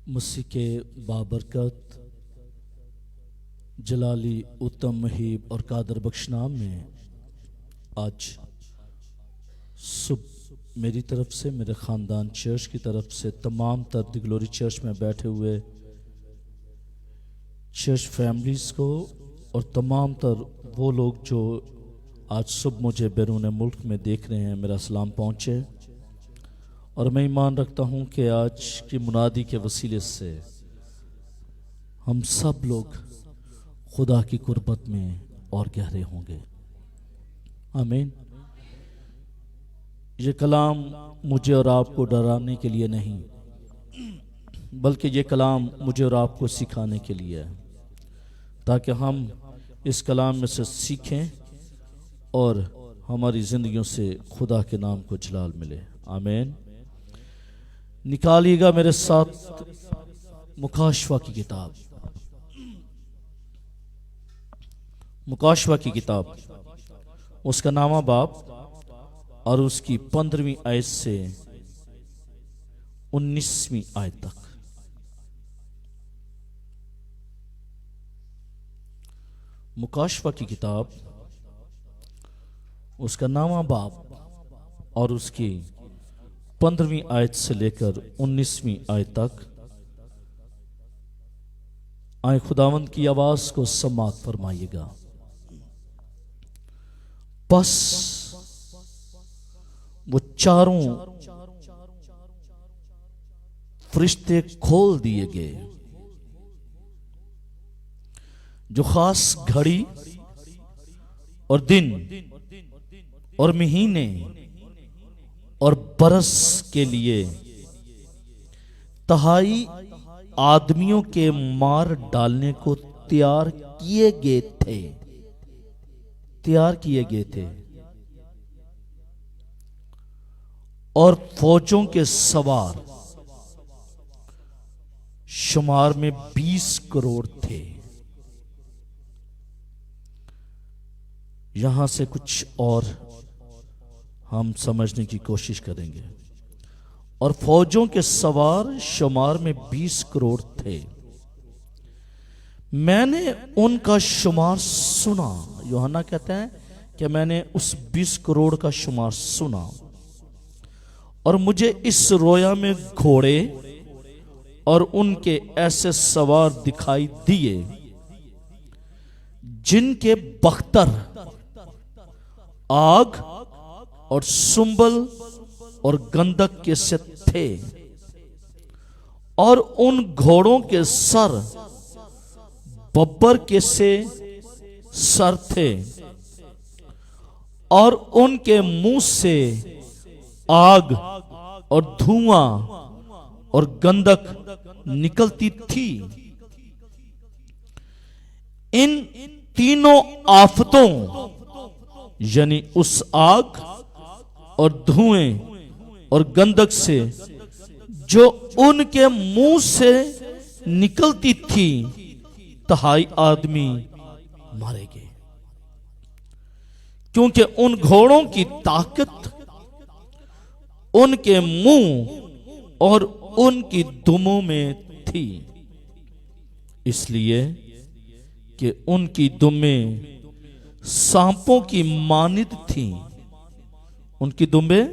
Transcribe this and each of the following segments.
मसीह के बाबरकत जलाली उत्तम महीब और कादर बख्श नाम में आज सुबह मेरी तरफ से, मेरे ख़ानदान चर्च की तरफ से, तमाम तर द ग्लोरी चर्च में बैठे हुए चर्च फैमिलीज़ को और तमाम तर वो लोग जो आज सुबह मुझे बैरून मुल्क में देख रहे हैं, मेरा सलाम पहुँचे। और मैं ईमान रखता हूँ कि आज की मुनादी के वसीले से हम सब लोग खुदा की कुर्बत में और गहरे होंगे। आमीन। ये कलाम मुझे और आपको डराने के लिए नहीं, बल्कि ये कलाम मुझे और आपको सिखाने के लिए है, ताकि हम इस कलाम में से सीखें और हमारी ज़िंदगियों से खुदा के नाम को जलाल मिले। आमीन। निकालिएगा मेरे साथ मुकाशवा की किताब, मुकाशवा की किताब, उसका नामा बाब और उसकी 15वीं आयत से 19वीं आयत तक। मुकाशवा की किताब, उसका नामा बाब और उसकी 15वीं आयत से लेकर 19वीं आयत तक। आए खुदावंद की आवाज को समात फरमाइएगा। बस वो चारों फरिश्ते खोल दिए गए जो खास घड़ी और दिन और महीने और बरस के लिए तहाई आदमियों के मार डालने को तैयार किए गए थे, तैयार किए गए थे। और फौजों के सवार शुमार में 20 करोड़ थे। यहां से कुछ और हम समझने की कोशिश करेंगे। और फौजों के सवार शुमार में 20 करोड़ थे। मैंने उनका शुमार सुना। यूहन्ना कहते हैं कि मैंने उस 20 करोड़ का शुमार सुना और मुझे इस रोया में घोड़े और उनके ऐसे सवार दिखाई दिए जिनके बख्तर आग और सुंबल और गंधक के से थे, और उन घोड़ों के सर बब्बर के से सर थे, और उनके मुंह से आग और धुआं और गंधक निकलती थी। इन तीनों आफतों यानी उस आग और धुएं और गंधक से जो उनके मुंह से निकलती थी, तहाई आदमी मारे गए, क्योंकि उन घोड़ों की ताकत उनके मुंह और उनकी दुमों में थी, इसलिए कि उनकी दुमें सांपों की मानित थी। उनकी दुमें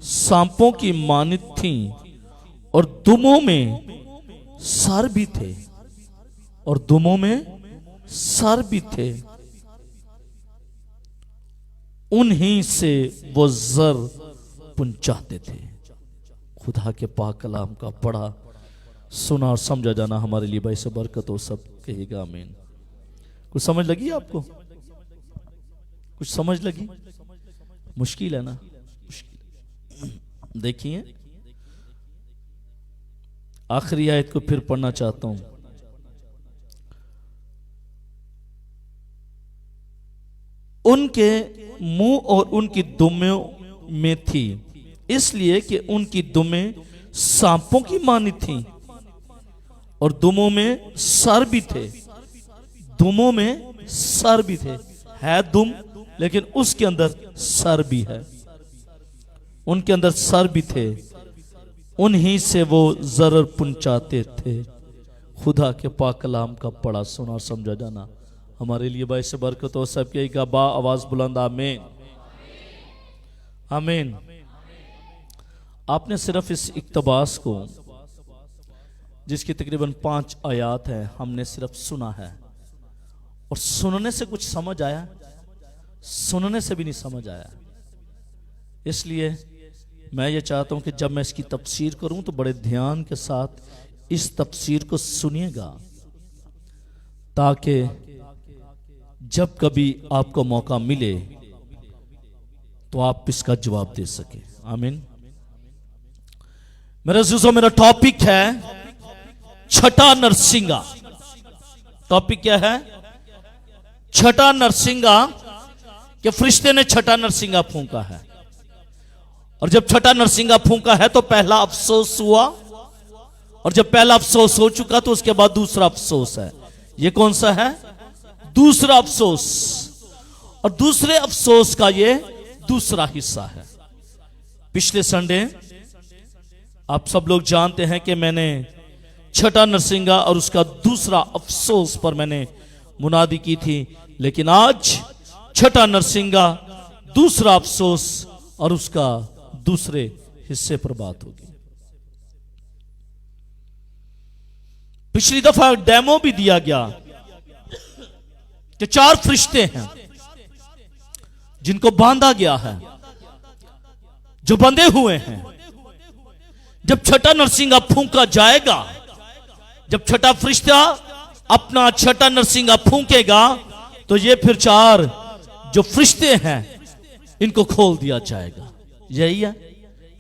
सांपों की मानित थी और दुमों में सर भी थे, और दुमों में सर भी थे। उन्हीं से वो जर पुंचाते थे। खुदा के पाक कलाम का पढ़ा, सुना और समझा जाना हमारे लिए भाई से बरकत हो। सब कहेगा आमीन। कुछ समझ लगी आपको? कुछ समझ लगी? मुश्किल है ना? मुश्किल। देखिए आखिरी आयत को फिर पढ़ना चाहता हूं। उनके मुंह और उनकी दुमें में थी, इसलिए कि उनकी दुमें सांपों की मानी थी और दुमों में सर भी थे। दुमों में सर भी थे। है दुम, लेकिन उसके अंदर सर भी है। उनके अंदर सर भी थे। उन्हीं से वो जरर पहुंचाते थे। खुदा के पाक कलाम का पढ़ा सुना और समझा जाना हमारे लिए बाइस बरकत हो। सबके का बा आवाज बुलंद आमीन आमीन। आपने सिर्फ इस इक्तबास को, जिसकी तकरीबन 5 आयात है, हमने सिर्फ सुना है। और सुनने से कुछ समझ आया? सुनने से भी नहीं समझ आया। इसलिए मैं ये चाहता हूं कि जब मैं इसकी तफसीर करूं तो बड़े ध्यान के साथ इस तफसीर को सुनिएगा, ताकि जब कभी आपको मौका मिले तो आप इसका जवाब दे सके। आमीन। मेरे अज़ीज़ों, मेरा टॉपिक है छठा नरसिंगा। टॉपिक क्या है? छठा नरसिंगा। कि फरिश्ते ने छठा नरसिंगा फूंका है, और जब छठा नरसिंगा फूंका है तो पहला अफसोस हुआ, और जब पहला अफसोस हो चुका तो उसके बाद दूसरा अफसोस है। ये कौन सा है? दूसरा अफसोस। और दूसरे अफसोस का ये दूसरा हिस्सा है। पिछले संडे आप सब लोग जानते हैं कि मैंने छठा नरसिंगा और उसका दूसरा अफसोस पर मैंने मुनादी की थी, लेकिन आज छठा नरसिंगा, दूसरा अफसोस और उसका दूसरे हिस्से पर बात होगी। पिछली दफा डेमो भी दिया गया कि 4 फरिश्ते हैं जिनको बांधा गया है, जो बंधे हुए हैं। जब छठा नरसिंगा फूंका जाएगा, जब छठा फरिश्ता अपना छठा नरसिंगा फूंकेगा, तो ये फिर 4 जो फरिश्ते हैं इनको खोल दिया जाएगा। यही है,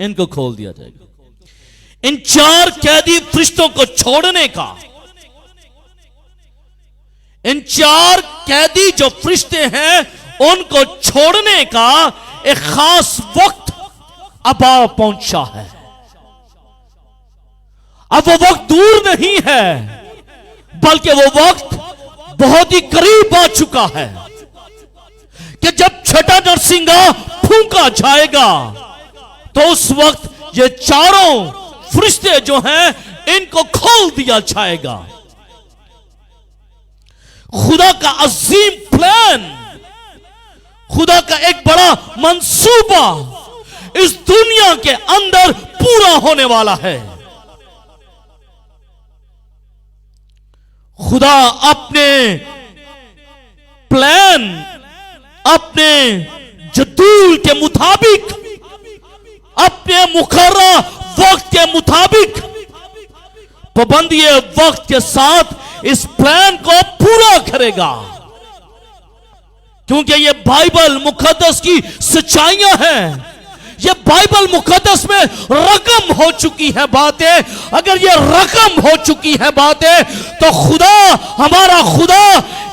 इनको खोल दिया जाएगा। इन 4 कैदी फरिश्तों को छोड़ने का, इन 4 कैदी जो फरिश्ते हैं उनको छोड़ने का एक खास वक्त अब आ पहुंचा है। अब वो वक्त दूर नहीं है, बल्कि वो वक्त बहुत ही करीब आ चुका है कि जब छठा नरसिंगा फूंका जाएगा तो उस वक्त ये 4 फरिश्ते जो हैं इनको खोल दिया जाएगा। खुदा का अजीम प्लान, खुदा का एक बड़ा मंसूबा इस दुनिया के अंदर पूरा होने वाला है। खुदा अपने प्लान, अपने जदूल के मुताबिक, अपने मुकर्रर वक्त के मुताबिक, पाबंदी वक्त के साथ इस प्लान को पूरा करेगा। क्योंकि ये बाइबल मुकद्दस की सच्चाइयां हैं। ये बाइबल मुकद्दस में रकम हो चुकी है बातें। अगर ये रकम हो चुकी है बातें, तो खुदा, हमारा खुदा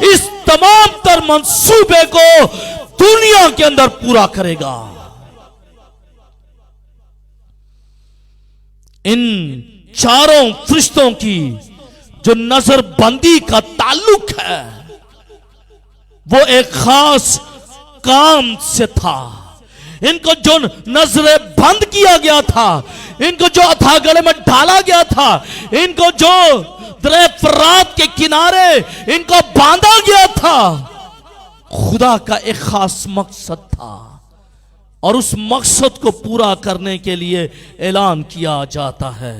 इस तमाम तर मंसूबे को दुनिया के अंदर पूरा करेगा। इन 4 फरिश्तों की जो नजरबंदी का ताल्लुक है, वो एक खास काम से था। इनको जो नजरें बंद किया गया था, इनको जो अथागढ़ में डाला गया था, इनको जो दरिया फरात के किनारे इनको बांधा गया था, खुदा का एक खास मकसद था। और उस मकसद को पूरा करने के लिए ऐलान किया जाता है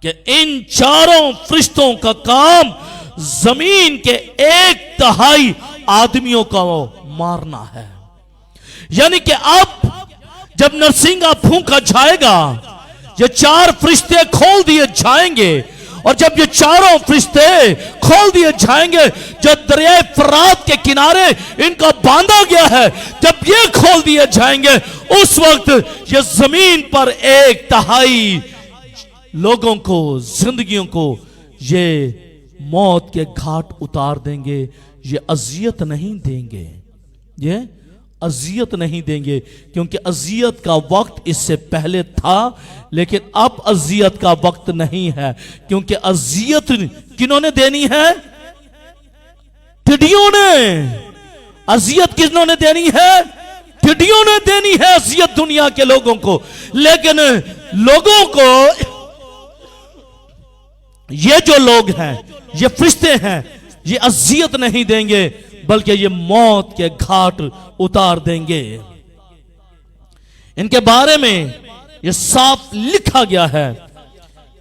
कि इन 4 फरिश्तों का काम जमीन के 1/3 आदमियों को मारना है। यानी कि अब जब नरसिंगा फूंका जाएगा, ये 4 फरिश्ते खोल दिए जाएंगे। और जब ये 4 फरिश्ते खोल दिए जाएंगे, जो दरिया फरात के किनारे इनको बांधा गया है, जब ये खोल दिए जाएंगे, उस वक्त ये जमीन पर 1/3 लोगों को, जिंदगियों को ये मौत के घाट उतार देंगे। ये अजियत नहीं देंगे, ये अजियत नहीं देंगे, क्योंकि अजियत का वक्त इससे पहले था, लेकिन अब अजियत का वक्त नहीं है। क्योंकि अजियत किन्होंने देनी है? टिड्डियों ने। अजियत किन्होंने देनी है? टिड्डियों ने देनी है अज़ियत दुनिया के लोगों को, लेकिन लोगों को, ये जो लोग हैं, ये फरिश्ते हैं, ये अज़ियत नहीं देंगे बल्कि ये मौत के घाट उतार देंगे। इनके बारे में ये साफ लिखा गया है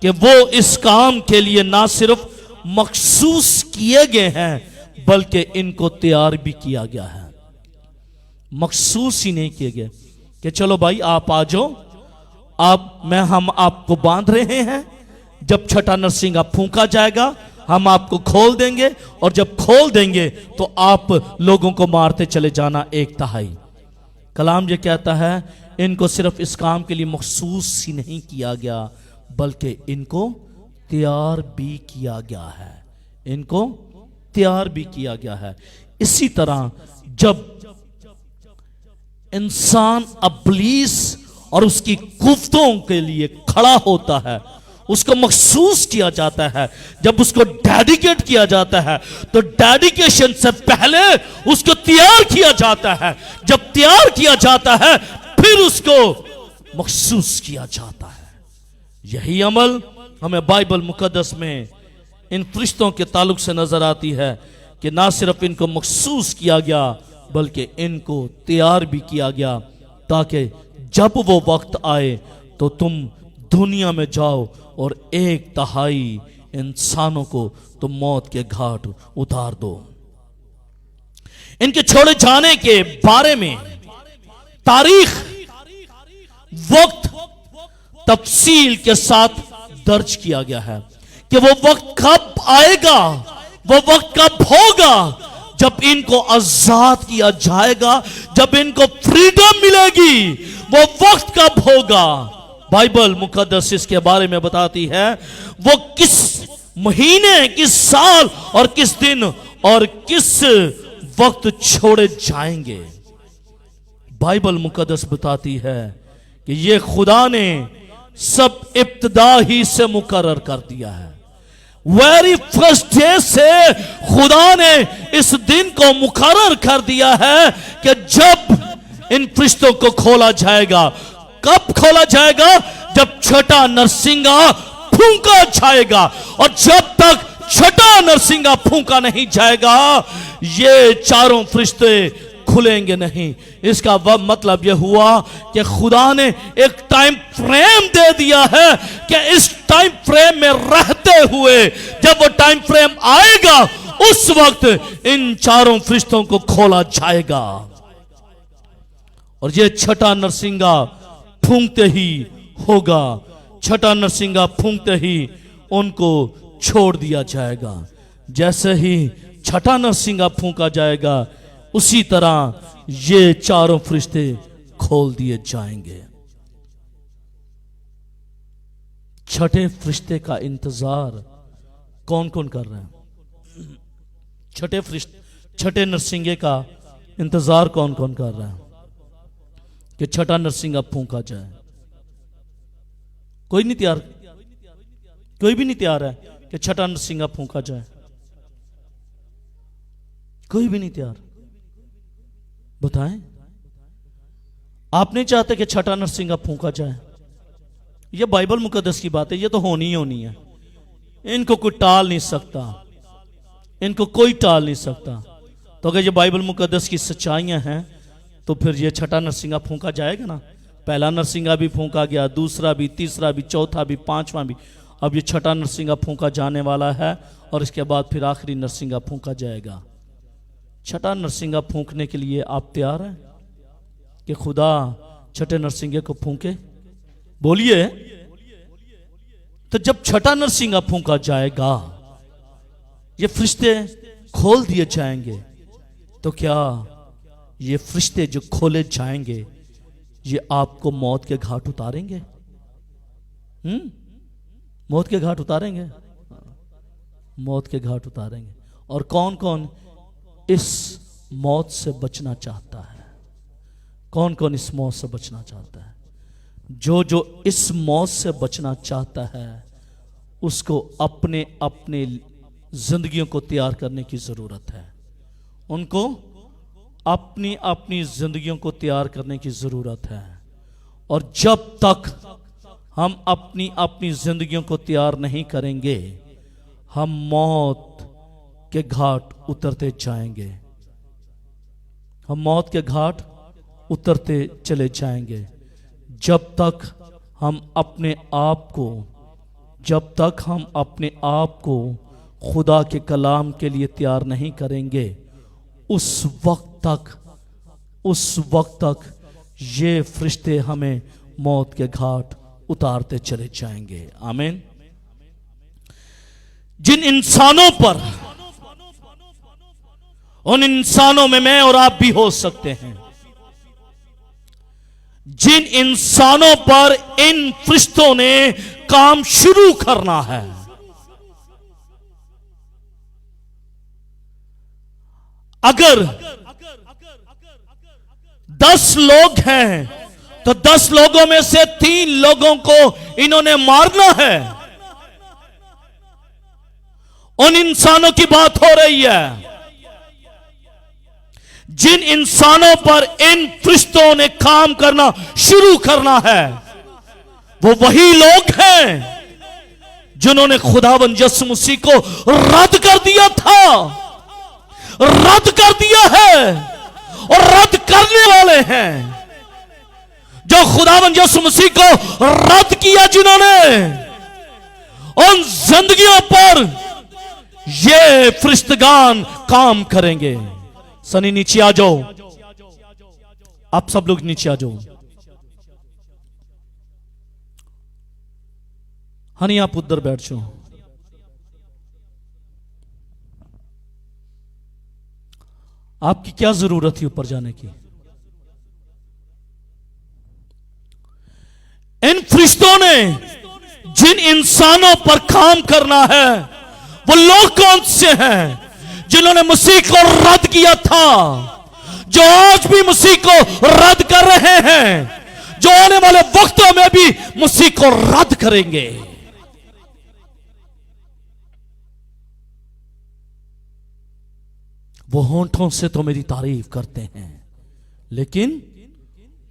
कि वो इस काम के लिए ना सिर्फ मखसूस किए गए हैं बल्कि इनको तैयार भी किया गया है। मखसूस ही नहीं किए गए कि चलो भाई आप आ जाओ, हम आपको बांध रहे हैं, जब छठा नरसिंगा फूंका जाएगा हम आपको खोल देंगे, और जब खोल देंगे तो आप लोगों को मारते चले जाना एक तिहाई। कलाम ये कहता है इनको सिर्फ इस काम के लिए मखसूस ही नहीं किया गया बल्कि इनको तैयार भी किया गया है, इनको तैयार भी किया गया है। इसी तरह जब इंसान इब्लीस और उसकी कुफ्तों के लिए खड़ा होता है, उसको मखसूस किया जाता है, जब उसको डेडिकेट किया जाता है तो डेडिकेशन से पहले उसको तैयार किया जाता है, जब तैयार किया जाता है फिर उसको मखसूस किया जाता है। यही अमल हमें बाइबल मुकद्दस में इन फरिश्तों के ताल्लुक से नजर आती है कि ना सिर्फ इनको मखसूस किया गया बल्कि इनको तैयार भी किया गया ताकि जब वो वक्त आए तो तुम दुनिया में जाओ और एक तिहाई इंसानों को तुम मौत के घाट उतार दो। इनके छोड़े जाने के बारे में तारीख, वक्त तफसील के साथ दर्ज किया गया है कि वो वक्त कब आएगा, वो वक्त कब होगा जब इनको आजाद किया जाएगा, जब इनको फ्रीडम मिलेगी। वो वक्त कब होगा? बाइबल मुकद्दस इसके बारे में बताती है वो किस महीने, किस साल और किस दिन और किस वक्त छोड़े जाएंगे। बाइबल मुकद्दस बताती है कि ये खुदा ने सब इब्तिदा ही से मुकर्रर कर दिया है। वेरी फर्स्ट डे से खुदा ने इस दिन को मुकर्रर कर दिया है कि जब इन फरिश्तों को खोला जाएगा। कब खोला जाएगा? जब छठा नरसिंगा फूंका जाएगा, और जब तक छठा नरसिंगा फूंका नहीं जाएगा ये चारों फरिश्ते खुलेंगे नहीं। इसका मतलब यह हुआ कि खुदा ने एक टाइम फ्रेम दे दिया है कि इस टाइम फ्रेम में रहते हुए जब वो टाइम फ्रेम आएगा उस वक्त इन चारों फरिश्तों को खोला जाएगा, और ये छठा नरसिंगा फूंकते ही होगा। छठा नरसिंगा फूंकते ही उनको छोड़ दिया जाएगा। जैसे ही छठा नरसिंगा फूंका जाएगा उसी तरह ये चारों फरिश्ते खोल दिए जाएंगे। छठे फरिश्ते का इंतजार कौन कौन कर रहे हैं? छठे नरसिंगे का इंतजार कौन कौन कर रहा है कि छठा नरसिंगा फूंका जाए? कोई नहीं तैयार, कोई भी नहीं तैयार है कि छठा नरसिंगा फूंका जाए। कोई भी नहीं तैयार। बताएं, आप नहीं चाहते कि छठा नरसिंगा फूंका जाए? यह बाइबल मुकद्दस की बात है, यह तो होनी ही होनी है। इनको कोई टाल नहीं सकता, इनको कोई टाल नहीं सकता। तो अगर ये बाइबल मुकद्दस की सच्चाइयां हैं तो फिर ये छठा नरसिंगा फूंका जाएगा ना। पहला नरसिंगा भी फूंका गया, दूसरा भी, तीसरा भी, चौथा भी, पांचवा भी। अब ये छठा नरसिंगा फूंका जाने वाला है और इसके बाद फिर आखिरी नरसिंगा फूंका जाएगा। छठा नरसिंगा फूंकने के लिए आप तैयार हैं कि खुदा छठे नरसिंगे को फूंके? बोलिए। तो जब छठा नरसिंगा फूंका जाएगा, ये फरिश्ते खोल दिए जाएंगे, तो क्या ये फरिश्ते जो खोले जाएंगे ये आपको मौत के घाट उतारेंगे? मौत के घाट उतारेंगे? मौत के घाट उतारेंगे। और कौन कौन इस मौत से बचना चाहता है? कौन कौन इस मौत से बचना चाहता है? जो जो इस मौत से बचना चाहता है उसको अपने अपने जिंदगियों को तैयार करने की जरूरत है। उनको अपनी अपनी जिंदगियों को तैयार करने की जरूरत है। और जब तक हम अपनी अपनी जिंदगियों को तैयार नहीं करेंगे, हम मौत के घाट उतरते जाएंगे। हम मौत के घाट उतरते चले जाएंगे। जब तक हम अपने आप को खुदा के कलाम के लिए तैयार नहीं करेंगे, उस वक्त तक ये फरिश्ते हमें मौत के घाट उतारते चले जाएंगे। आमीन। जिन इंसानों पर, उन इंसानों में मैं और आप भी हो सकते हैं, जिन इंसानों पर इन फरिश्तों ने काम शुरू करना है, अगर 10 लोग हैं तो 10 लोगों में से 3 लोगों को इन्होंने मारना है। उन इंसानों की बात हो रही है। जिन इंसानों पर इन फरिश्तों ने काम करना शुरू करना है, वो वही लोग हैं जिन्होंने खुदावंद यीशु मसीह को रद्द कर दिया था, रद्द कर दिया है और रद्द करने वाले हैं। जो खुदावंद यीशु मसीह को रद्द किया, जिन्होंने, उन जिंदगियों पर ये फरिश्तगान काम करेंगे। सनी नीचे आ जाओ, आप सब लोग नीचे आ जाओ। हनी आप उधर बैठ जाओ। आपकी क्या जरूरत थी ऊपर जाने की? इन फरिश्तों ने जिन इंसानों पर काम करना है, वो लोग कौन से हैं? जिन्होंने मसीह को रद्द किया था, जो आज भी मसीह को रद्द कर रहे हैं, जो आने वाले वक्तों में भी मसीह को रद्द करेंगे। वो होंठों से तो मेरी तारीफ करते हैं, लेकिन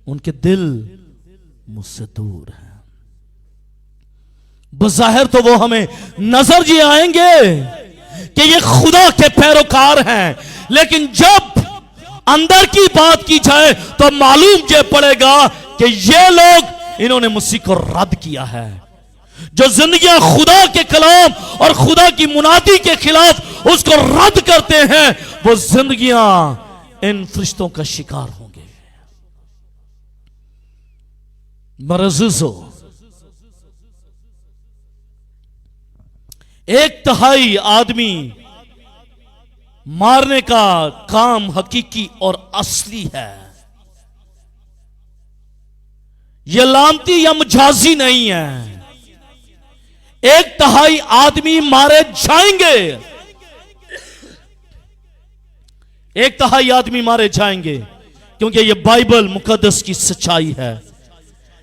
उनके दिल मुझसे दूर है। बज़ाहिर तो वो हमें नजर जी आएंगे कि ये खुदा के पैरोकार हैं, लेकिन जब अंदर की बात की जाए तो मालूम ये पड़ेगा कि ये लोग, इन्होंने मसीह को रद्द किया है। जो जिंदगियां खुदा के कलाम और खुदा की मुनादी के खिलाफ उसको रद्द करते हैं, वो जिंदगियां इन फरिश्तों का शिकार होंगे। मरज़िज़ो, 1/3 आदमी मारने का काम हकीकी और असली है। यह लानती या मजाजी नहीं है। 1/3 आदमी मारे जाएंगे। 1/3 आदमी मारे जाएंगे, क्योंकि यह बाइबल मुकद्दस की सच्चाई है।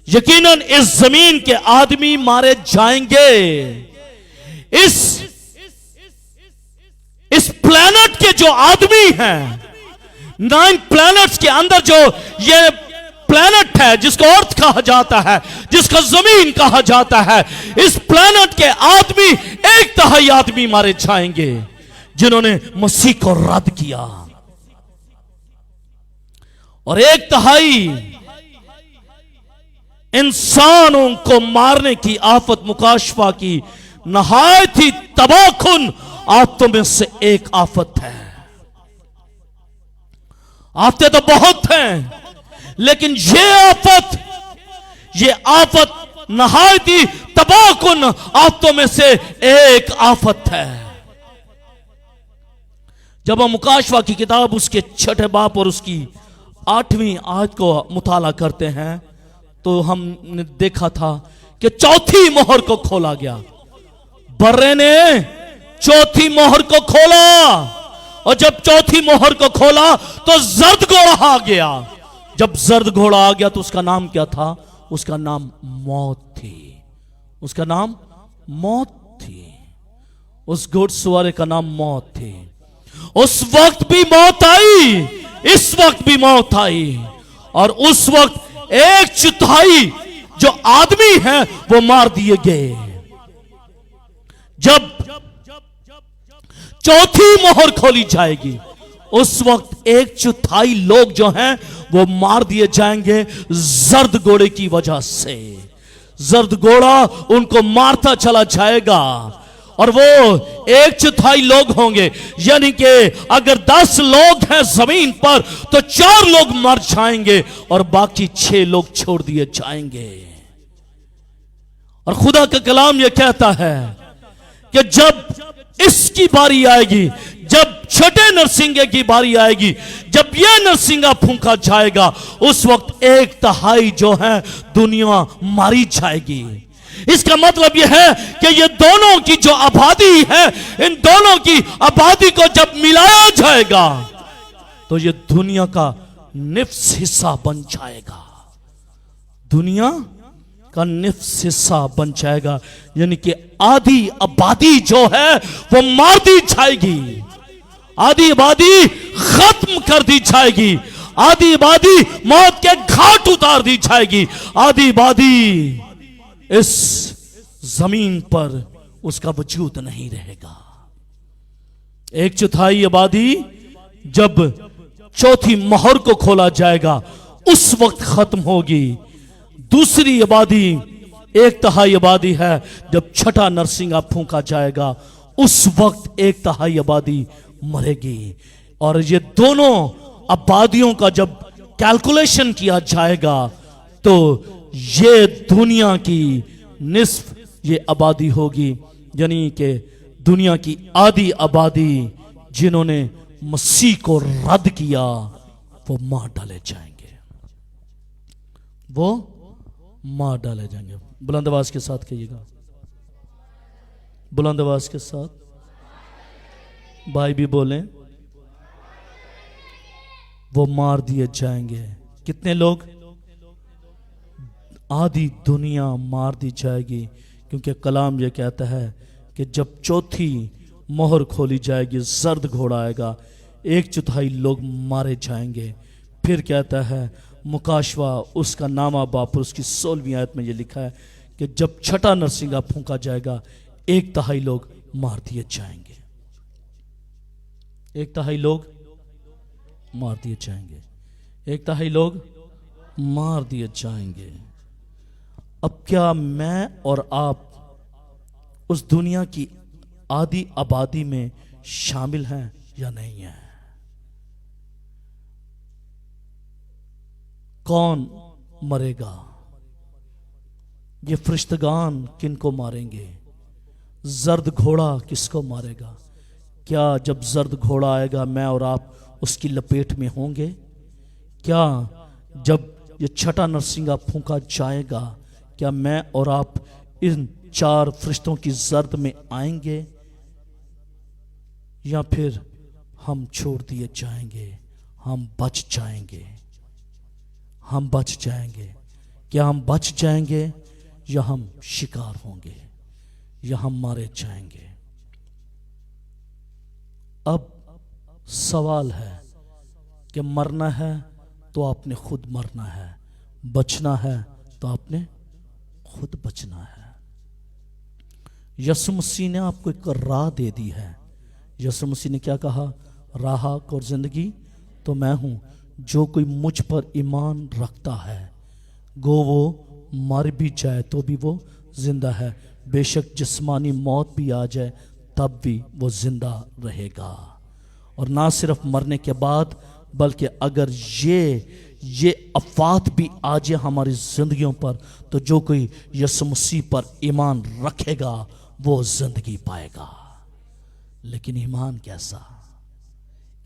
यकीनन इस जमीन के आदमी मारे जाएंगे। इस प्लैनेट के जो आदमी हैं, 9 प्लैनेट्स के अंदर जो ये प्लैनेट है, जिसको अर्थ कहा जाता है, जिसको जमीन कहा जाता है, इस प्लैनेट के आदमी 1/3 आदमी मारे जाएंगे जिन्होंने मसीह को रद्द किया। और 1/3 इंसानों को मारने की आफत मुकाशफा की नहायत ही तबाहकुन आफतों में से एक आफत है। आफतें तो बहुत हैं, लेकिन ये आफत नहायत ही तबाहकुन आफतों में से एक आफत है। जब हम मुकाशफा की किताब उसके 6ठे बाब और उसकी 8वीं आयत को मुताला करते हैं, तो हमने देखा था कि 4थी मोहर को खोला गया। बर्रे ने 4थी मोहर को खोला, और जब 4थी मोहर को खोला तो जर्द घोड़ा आ गया। जब जर्द घोड़ा आ गया तो उसका नाम क्या था? उसका नाम मौत थी। उसका नाम मौत थी। उस घुड़सवारे का नाम मौत थी। उस वक्त भी मौत आई, इस वक्त भी मौत आई और उस वक्त 1/4 जो आदमी हैं वो मार दिए गए। जब चौथी मोहर खोली जाएगी उस वक्त 1/4 लोग जो हैं वो मार दिए जाएंगे जर्द घोड़े की वजह से। जर्द घोड़ा उनको मारता चला जाएगा और वो 1/4 लोग होंगे, यानी कि अगर 10 लोग हैं जमीन पर तो 4 लोग मर जाएंगे और बाकी 6 लोग छोड़ दिए जाएंगे। और खुदा का कलाम यह कहता है कि जब इसकी बारी आएगी, जब छठे नरसिंगे की बारी आएगी, जब यह नरसिंगा फूंका जाएगा उस वक्त 1/3 जो है दुनिया मारी जाएगी। इसका मतलब यह है कि ये दोनों की जो आबादी है, इन दोनों की आबादी को जब मिलाया जाएगा तो ये दुनिया का निफ्स हिस्सा बन जाएगा। दुनिया का निफ्स हिस्सा बन जाएगा, यानी कि आधी आबादी जो है वो मार दी जाएगी, आधी आबादी खत्म कर दी जाएगी, आधी आबादी मौत के घाट उतार दी जाएगी, आधी आबादी इस जमीन पर उसका वजूद नहीं रहेगा। 1/4 आबादी जब चौथी मोहर को खोला जाएगा उस वक्त खत्म होगी। दूसरी आबादी 1/3 आबादी है जब छठा नरसिंगा फूंका जाएगा उस वक्त 1/3 आबादी मरेगी। और ये दोनों आबादियों का जब कैलकुलेशन किया जाएगा तो ये दुनिया की निस्फ ये आबादी होगी, यानी कि दुनिया की आधी आबादी जिन्होंने मसीह को रद्द किया वो मार डाले जाएंगे, वो मार डाले जाएंगे। बुलंद आवाज के साथ कहिएगा, बुलंद आवाज के साथ। भाई भी बोलें, वो मार दिए जाएंगे। कितने लोग? आधी दुनिया मार दी जाएगी, क्योंकि कलाम यह कहता है कि जब चौथी मोहर खोली जाएगी जर्द घोड़ा आएगा, 1/4 लोग मारे जाएंगे। फिर कहता है मुकाशवा उसका नामा बाप, उसकी 16वीं आयत में यह लिखा है कि जब छठा नरसिंगा फूंका जाएगा 1/3 लोग मार दिए जाएंगे, 1/3 लोग मार दिए जाएंगे, 1/3 लोग मार दिए जाएंगे। अब क्या मैं और आप उस दुनिया की आधी आबादी में शामिल हैं या नहीं हैं? कौन मरेगा? ये फरिश्तगान किनको मारेंगे? जर्द घोड़ा किसको मारेगा? क्या जब जर्द घोड़ा आएगा मैं और आप उसकी लपेट में होंगे? क्या जब ये छठा नरसिंगा फूंका जाएगा क्या मैं और आप इन 4 फरिश्तों की जर्द में आएंगे, या फिर हम छोड़ दिए जाएंगे, हम बच जाएंगे? हम बच जाएंगे। क्या हम बच जाएंगे या हम शिकार होंगे या हम मारे जाएंगे? अब सवाल है कि मरना है तो आपने खुद मरना है, बचना है तो आपने खुद बचना है। यीशु मसीह ने आपको एक राह दे दी है। यीशु मसीह ने क्या कहा? राह और जिंदगी तो मैं हूं, जो कोई मुझ पर ईमान रखता है गो वो मर भी जाए तो भी वो जिंदा है, बेशक जिस्मानी मौत भी आ जाए तब भी वो जिंदा रहेगा। और ना सिर्फ मरने के बाद बल्कि अगर ये अफवात भी आ जाए हमारी जिंदगियों पर तो जो कोई यीशु मसीह पर ईमान रखेगा वो जिंदगी पाएगा। लेकिन ईमान कैसा?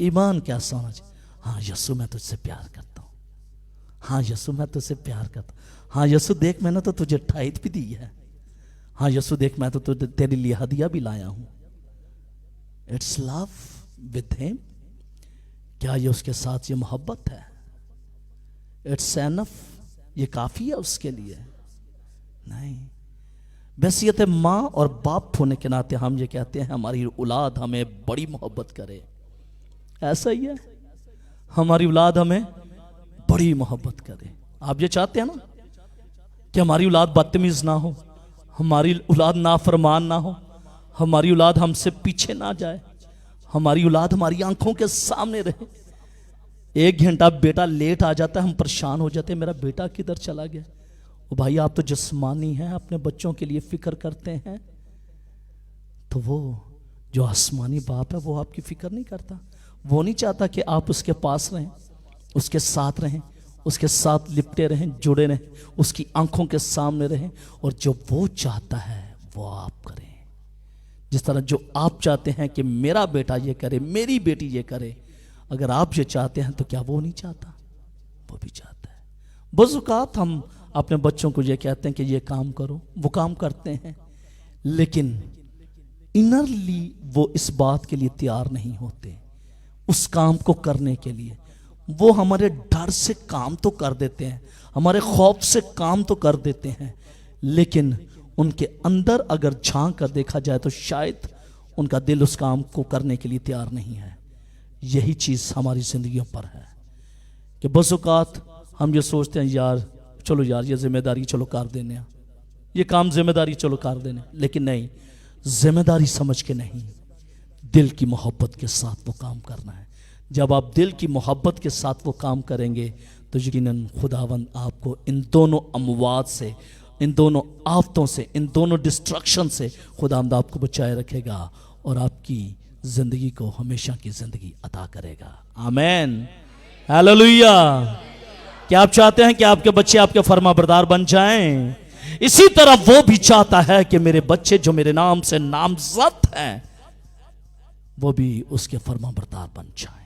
ईमान कैसा होना चाहिए? हाँ यीशु मैं तुझसे प्यार करता हूँ, हाँ यीशु मैं तुझसे प्यार करता हूँ, हाँ यीशु देख मैंने तो तुझे टाइट भी दी है, हाँ यीशु देख मैं तो तेरे लिए हदिया भी लाया हूँ। It's love with him. क्या ये उसके साथ ये मोहब्बत है? इट्स एनफ, ये काफी है उसके लिए? नहीं। वैसियत माँ और बाप होने के नाते हम ये कहते हैं हमारी औलाद हमें बड़ी मोहब्बत करे, ऐसा ही है। हमारी औलाद हमें बड़ी मोहब्बत करे। आप ये चाहते हैं ना कि हमारी औलाद बदतमीज ना हो, हमारी औलाद नाफरमान ना हो, हमारी औलाद हमसे पीछे ना जाए, हमारी औलाद हमारी आंखों के सामने रहे। एक घंटा बेटा लेट आ जाता है, हम परेशान हो जाते हैं, मेरा बेटा किधर चला गया। ओ भाई, आप तो जिस्मानी हैं, अपने बच्चों के लिए फिक्र करते हैं, तो वो जो आसमानी बाप है वो आपकी फिक्र नहीं करता। वो नहीं चाहता कि आप उसके पास रहें, उसके साथ रहें, उसके साथ लिपटे रहें, जुड़े रहें, उसकी आंखों के सामने रहें, और जो वो चाहता है वो आप करें। जिस तरह जो आप चाहते हैं कि मेरा बेटा ये करे, मेरी बेटी ये करे, अगर आप ये चाहते हैं तो क्या वो नहीं चाहता? वो भी चाहता है। बज़ौक़ात हम अपने बच्चों को ये कहते हैं कि ये काम करो, वो काम करते हैं, लेकिन इनरली वो इस बात के लिए तैयार नहीं होते, उस काम को करने के लिए। वो हमारे डर से काम तो कर देते हैं, हमारे खौफ से काम तो कर देते हैं, लेकिन उनके अंदर अगर झांक कर देखा जाए तो शायद उनका दिल उस काम को करने के लिए तैयार नहीं है। यही चीज़ हमारी ज़िंदगियों पर है कि बज़ौक़ात हम ये सोचते हैं यार चलो यार ये जिम्मेदारी चलो कर देने, ये काम जिम्मेदारी चलो कर देने, लेकिन नहीं, जिम्मेदारी समझ के नहीं, दिल की मोहब्बत के साथ वो काम करना है। जब आप दिल की मोहब्बत के साथ वो काम करेंगे तो यकीनन खुदावंद आपको इन दोनों अमवात से, इन दोनों आफतों से, इन दोनों डिस्ट्रक्शन से खुदावंद आपको बचाए रखेगा और आपकी जिंदगी को हमेशा की जिंदगी अता करेगा। आमीन, हालेलुया। क्या आप चाहते हैं कि आपके बच्चे आपके फरमाबरदार बन जाएं? इसी तरह वो भी चाहता है कि मेरे बच्चे जो मेरे नाम से नामजद हैं वो भी उसके फरमाबरदार बन जाएं।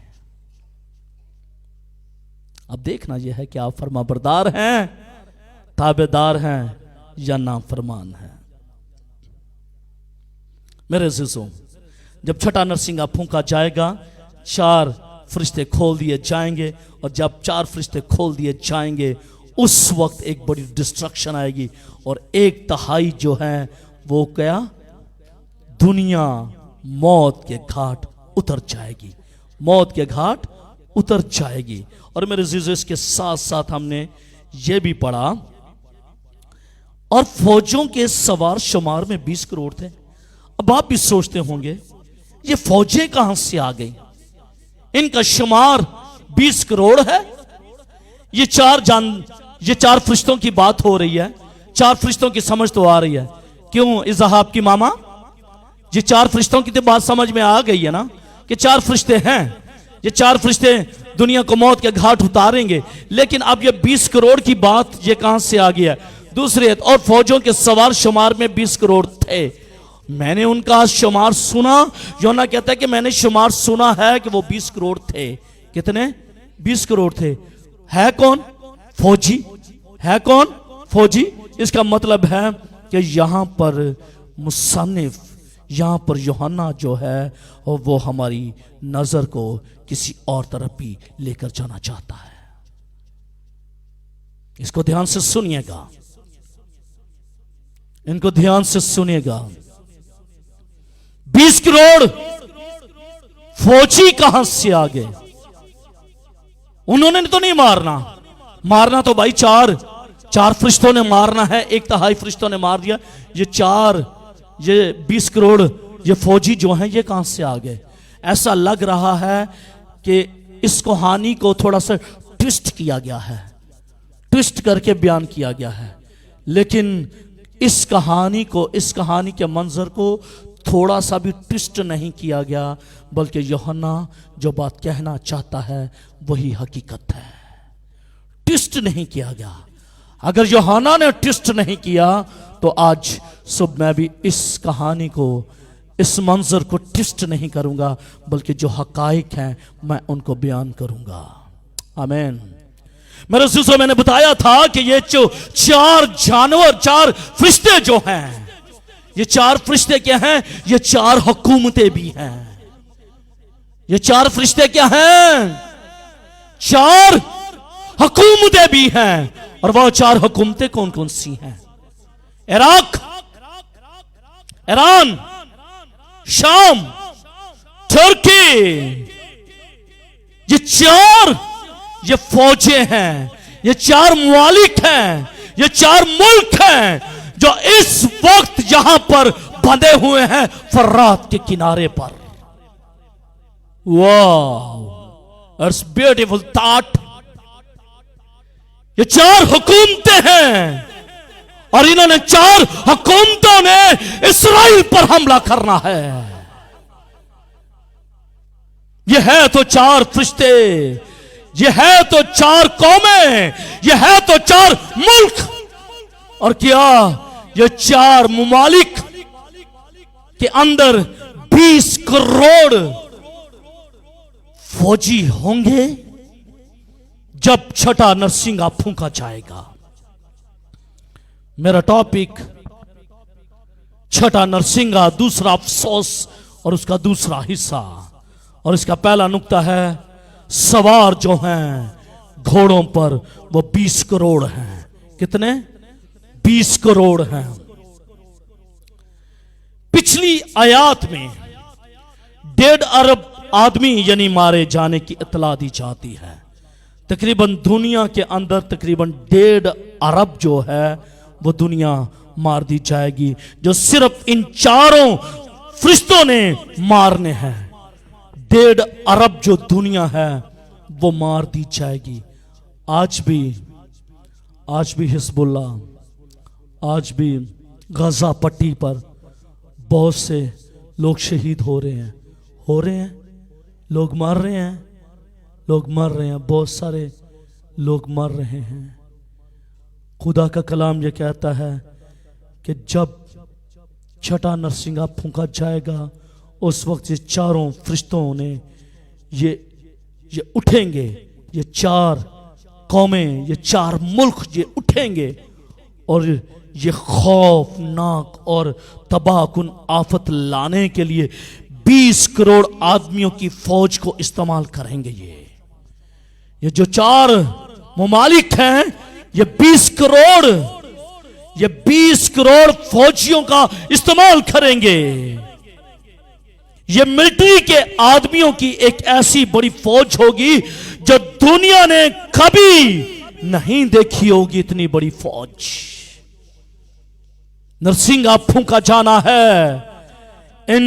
अब देखना यह है कि आप फरमाबरदार हैं, ताबेदार हैं या नाफरमान हैं। मेरे अज़ीज़ों, जब छठा नरसिंगा फूंका जाएगा, 4 फरिश्ते खोल दिए जाएंगे, और जब 4 फरिश्ते खोल दिए जाएंगे उस वक्त एक बड़ी डिस्ट्रक्शन आएगी, और 1/3 जो है वो क्या, दुनिया मौत के घाट उतर जाएगी, मौत के घाट उतर जाएगी। और मेरे अज़ीज़ों, इसके साथ साथ हमने ये भी पढ़ा, और फौजों के सवार शुमार में 20 करोड़ थे। अब आप भी सोचते होंगे ये फौजें कहां से आ गई, इनका शुमार 20 करोड़ है। ये 4 फरिश्तों की बात हो रही है, 4 फरिश्तों की समझ तो आ रही है। क्यों इज़हाब की मामा, ये 4 फरिश्तों की तो बात समझ में आ गई है ना कि 4 फरिश्ते हैं, ये 4 फरिश्ते दुनिया को मौत के घाट उतारेंगे। लेकिन अब ये 20 करोड़ की बात ये कहां से आ गया? दूसरी, और फौजों के सवार शुमार में 20 करोड़ थे। मैंने उनका शुमार सुना, यूहन्ना कहता है कि मैंने शुमार सुना है कि वो 20 करोड़ थे। कितने? 20 करोड़ थे। है कौन? फौजी। है कौन? फौजी। इसका मतलब है कि यहां पर मुसन्निफ, यहां पर यूहन्ना जो है वो हमारी नजर को किसी और तरफ भी लेकर जाना चाहता है। इसको ध्यान से सुनिएगा, इनको ध्यान से सुनिएगा। 20 करोड़ फौजी कहां से आ गए? उन्होंने तो नहीं मारना, मारना तो भाई 4 फरिश्तों ने मारना है, 1/3 फरिश्तों ने मार दिया। ये 20 करोड़ ये फौजी जो हैं ये कहां से आ गए? ऐसा लग रहा है कि इस कहानी को थोड़ा सा ट्विस्ट किया गया है, ट्विस्ट करके बयान किया गया है, लेकिन इस कहानी के मंजर को थोड़ा सा भी ट्विस्ट नहीं किया गया, बल्कि यूहन्ना जो बात कहना चाहता है वही हकीकत है। ट्विस्ट नहीं किया गया। अगर यूहन्ना ने ट्विस्ट नहीं किया तो आज सुबह मैं भी इस कहानी को, इस मंजर को ट्विस्ट नहीं करूंगा, बल्कि जो हकाइक हैं मैं उनको बयान करूंगा। आमीन। मेरे अज़ीज़ों, मैंने बताया था कि ये जो 4 फरिश्ते जो हैं, ये 4 फरिश्ते क्या हैं? ये 4 हुकूमतें भी हैं। ये 4 फरिश्ते क्या हैं? 4 हुकूमतें भी हैं। और वह 4 हुकूमतें कौन कौन सी हैं? इराक, ईरान, शाम, तुर्की। ये चार ये फौजें हैं, ये चार मुमालिक हैं, ये चार मुल्क हैं जो इस वक्त यहां पर बंधे हुए हैं फर्रात के किनारे पर। वाह, इट्स ब्यूटीफुल थॉट। ये चार हुकूमतें हैं और इन्होंने चार हुकूमतों ने इस्राइल पर हमला करना है। ये है तो चार फरिश्ते, ये है तो चार कौमें, ये है तो चार मुल्क, और क्या ये चार मुमालिक के अंदर 20 करोड़ फौजी होंगे जब छठा नरसिंगा फूंका जाएगा। मेरा टॉपिक छठा नरसिंगा, दूसरा अफसोस और उसका दूसरा हिस्सा। और इसका पहला नुक्ता है सवार जो हैं घोड़ों पर वो 20 करोड़ हैं। कितने? 20 करोड़ हैं। पिछली आयात में 1.5 अरब आदमी यानी मारे जाने की इत्तला दी जाती है। तकरीबन दुनिया के अंदर तकरीबन 1.5 अरब जो है वो दुनिया मार दी जाएगी, जो सिर्फ इन चारों फरिश्तों ने मारने हैं। 1.5 अरब जो दुनिया है वो मार दी जाएगी। आज भी हिजबुल्लाह, आज भी गाजा पट्टी पर बहुत से लोग शहीद हो रहे हैं, लोग मर रहे हैं, बहुत सारे लोग मर रहे हैं। खुदा का कलाम ये कहता है कि जब छठा नरसिंगा फूंका जाएगा उस वक्त ये चारों फरिश्तों ने ये उठेंगे, ये चार कौमें, ये चार मुल्क ये उठेंगे और ये खौफनाक और तबाहकुन आफत लाने के लिए 20 करोड़ आदमियों की फौज को इस्तेमाल करेंगे। ये जो चार मुमालिक हैं ये 20 करोड़ फौजियों का इस्तेमाल करेंगे। ये मिलिट्री के आदमियों की एक ऐसी बड़ी फौज होगी जो दुनिया ने कभी नहीं देखी होगी। इतनी बड़ी फौज। नरसिंगा फूंका जाना है, इन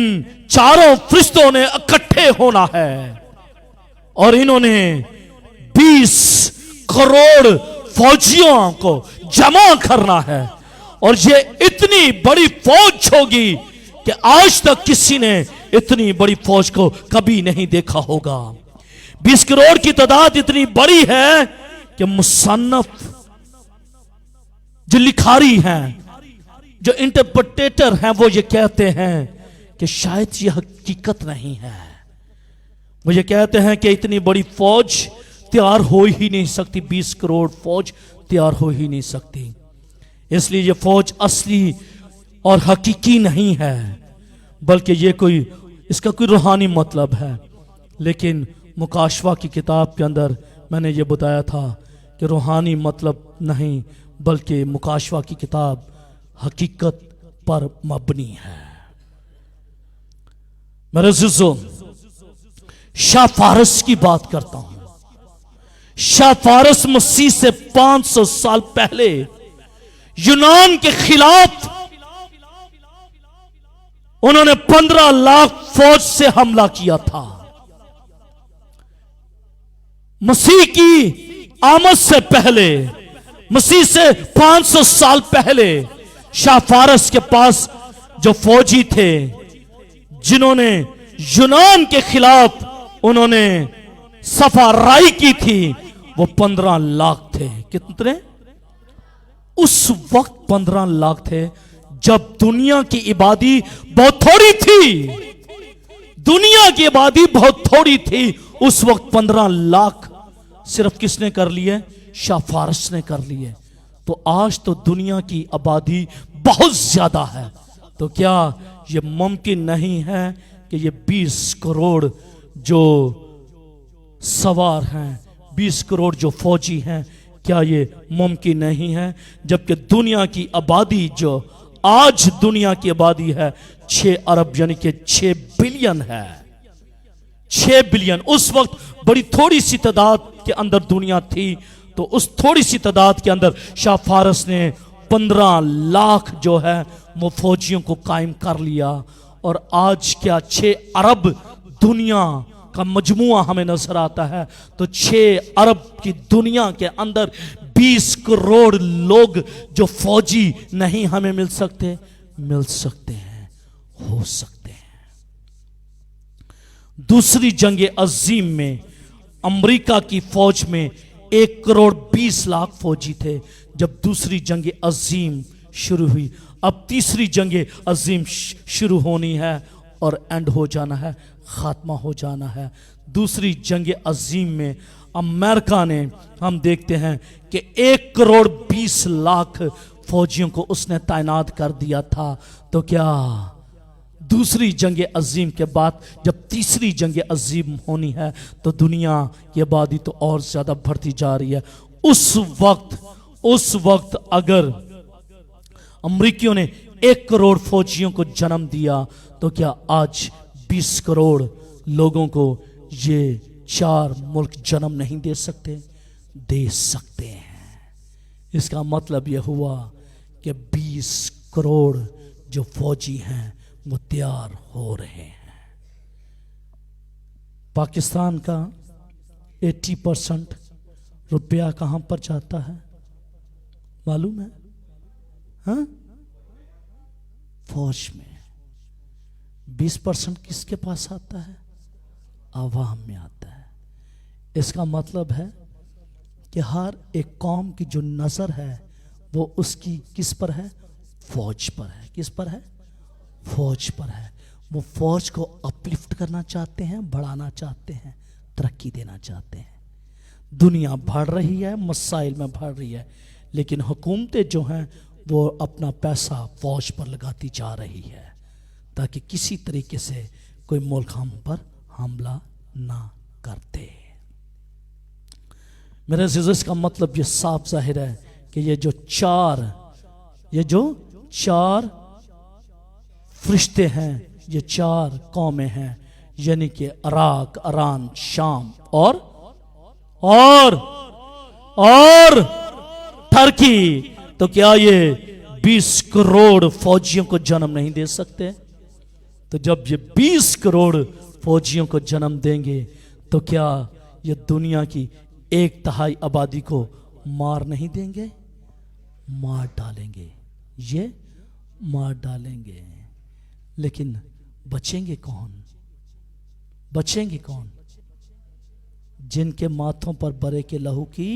चारों फरिश्तों ने इकट्ठे होना है और इन्होंने 20 करोड़ फौजियों को जमा करना है। और ये इतनी बड़ी फौज होगी कि आज तक किसी ने इतनी बड़ी फौज को कभी नहीं देखा होगा। 20 करोड़ की तादाद इतनी बड़ी है कि मुसन्नफ जो लिखारी हैं, जो इंटरप्रेटेटर हैं, वो ये कहते हैं कि शायद ये हकीकत नहीं है। वो ये कहते हैं कि इतनी बड़ी फौज तैयार हो ही नहीं सकती, 20 करोड़ फौज तैयार हो ही नहीं सकती। इसलिए ये फौज असली और हकीकी नहीं है, बल्कि ये इसका कोई रूहानी मतलब है। लेकिन मुकाशवा की किताब के अंदर मैंने ये बताया था कि रूहानी मतलब नहीं, बल्कि मुकाशवा की किताब हकीकत पर मबनी है। मेरे अज़ीज़ों, शाह फारस की बात करता हूं। शाह फारस मसीह से 500 साल पहले यूनान के खिलाफ उन्होंने 15 लाख फौज से हमला किया था। मसीह की आमद से पहले, मसीह से 500 साल पहले शाह फारस के पास जो फौजी थे जिन्होंने यूनान के खिलाफ उन्होंने सफाराई की थी, वो 15 लाख थे। कितने? उस वक्त 15 लाख थे जब दुनिया की आबादी बहुत थोड़ी थी। दुनिया की आबादी बहुत थोड़ी थी उस वक्त। 15 लाख सिर्फ किसने कर लिए? शाह फारस ने कर लिए। तो आज तो दुनिया की आबादी बहुत ज्यादा है। तो क्या यह मुमकिन नहीं है कि ये 20 करोड़ जो सवार हैं, 20 करोड़ जो फौजी हैं, क्या ये मुमकिन नहीं है? जबकि दुनिया की आबादी जो आज दुनिया की आबादी है 6 अरब यानी कि 6 बिलियन है। 6 बिलियन, उस वक्त बड़ी थोड़ी सी तादाद के अंदर दुनिया थी, तो उस थोड़ी सी तादाद के अंदर शाह फारस ने 15 लाख जो है वो फौजियों को कायम कर लिया। और आज क्या 6 अरब दुनिया का मजमुआ हमें नजर आता है, तो 6 अरब की दुनिया के अंदर 20 करोड़ लोग जो फौजी नहीं हमें मिल सकते, मिल सकते हैं, हो सकते हैं। दूसरी जंग अजीम में अमेरिका की फौज में 1 करोड़ 20 लाख फौजी थे जब दूसरी जंग अजीम शुरू हुई। अब तीसरी जंग अजीम शुरू होनी है और एंड हो जाना है, खात्मा हो जाना है। दूसरी जंग अजीम में अमेरिका ने, हम देखते हैं कि 1 करोड़ 20 लाख फौजियों को उसने तैनात कर दिया था। तो क्या दूसरी जंग अजीम के बाद जब तीसरी जंग अजीम होनी है तो दुनिया की आबादी तो और ज्यादा बढ़ती जा रही है। उस वक्त अगर अमरीकियों ने 1 करोड़ फौजियों को जन्म दिया तो क्या आज 20 करोड़ लोगों को ये 4 मुल्क जन्म नहीं दे सकते? दे सकते हैं। इसका मतलब यह हुआ कि 20 करोड़ जो फौजी हैं वो तैयार हो रहे हैं। पाकिस्तान का 80% रुपया कहां पर जाता है मालूम है? हाँ, फौज में। 20% किसके पास आता है? आवाम में आता है। इसका मतलब है कि हर एक कौम की जो नजर है वो उसकी किस पर है? फौज पर है। किस पर है? फौज पर है। वो फौज को अपलिफ्ट करना चाहते हैं, बढ़ाना चाहते हैं, तरक्की देना चाहते हैं। दुनिया बढ़ रही है, मसाइल में बढ़ रही है, लेकिन हुकूमतें जो हैं वो अपना पैसा फौज पर लगाती जा रही है ताकि किसी तरीके से कोई मुल्क हम पर हमला ना करते। मेरे अज़ीज़ों, इसका मतलब ये साफ जाहिर है कि ये जो चार फरिश्ते हैं, ये 4 कौमें हैं, यानी कि इराक, ईरान, शाम और टर्की, तो क्या ये 20 करोड़ फौजियों को जन्म नहीं दे सकते? तो जब ये 20 करोड़ फौजियों को जन्म देंगे तो क्या ये दुनिया की 1/3 आबादी को मार नहीं देंगे? मार डालेंगे, ये मार डालेंगे। लेकिन बचेंगे कौन? बचेंगे कौन? जिनके माथों पर बरे के लहू की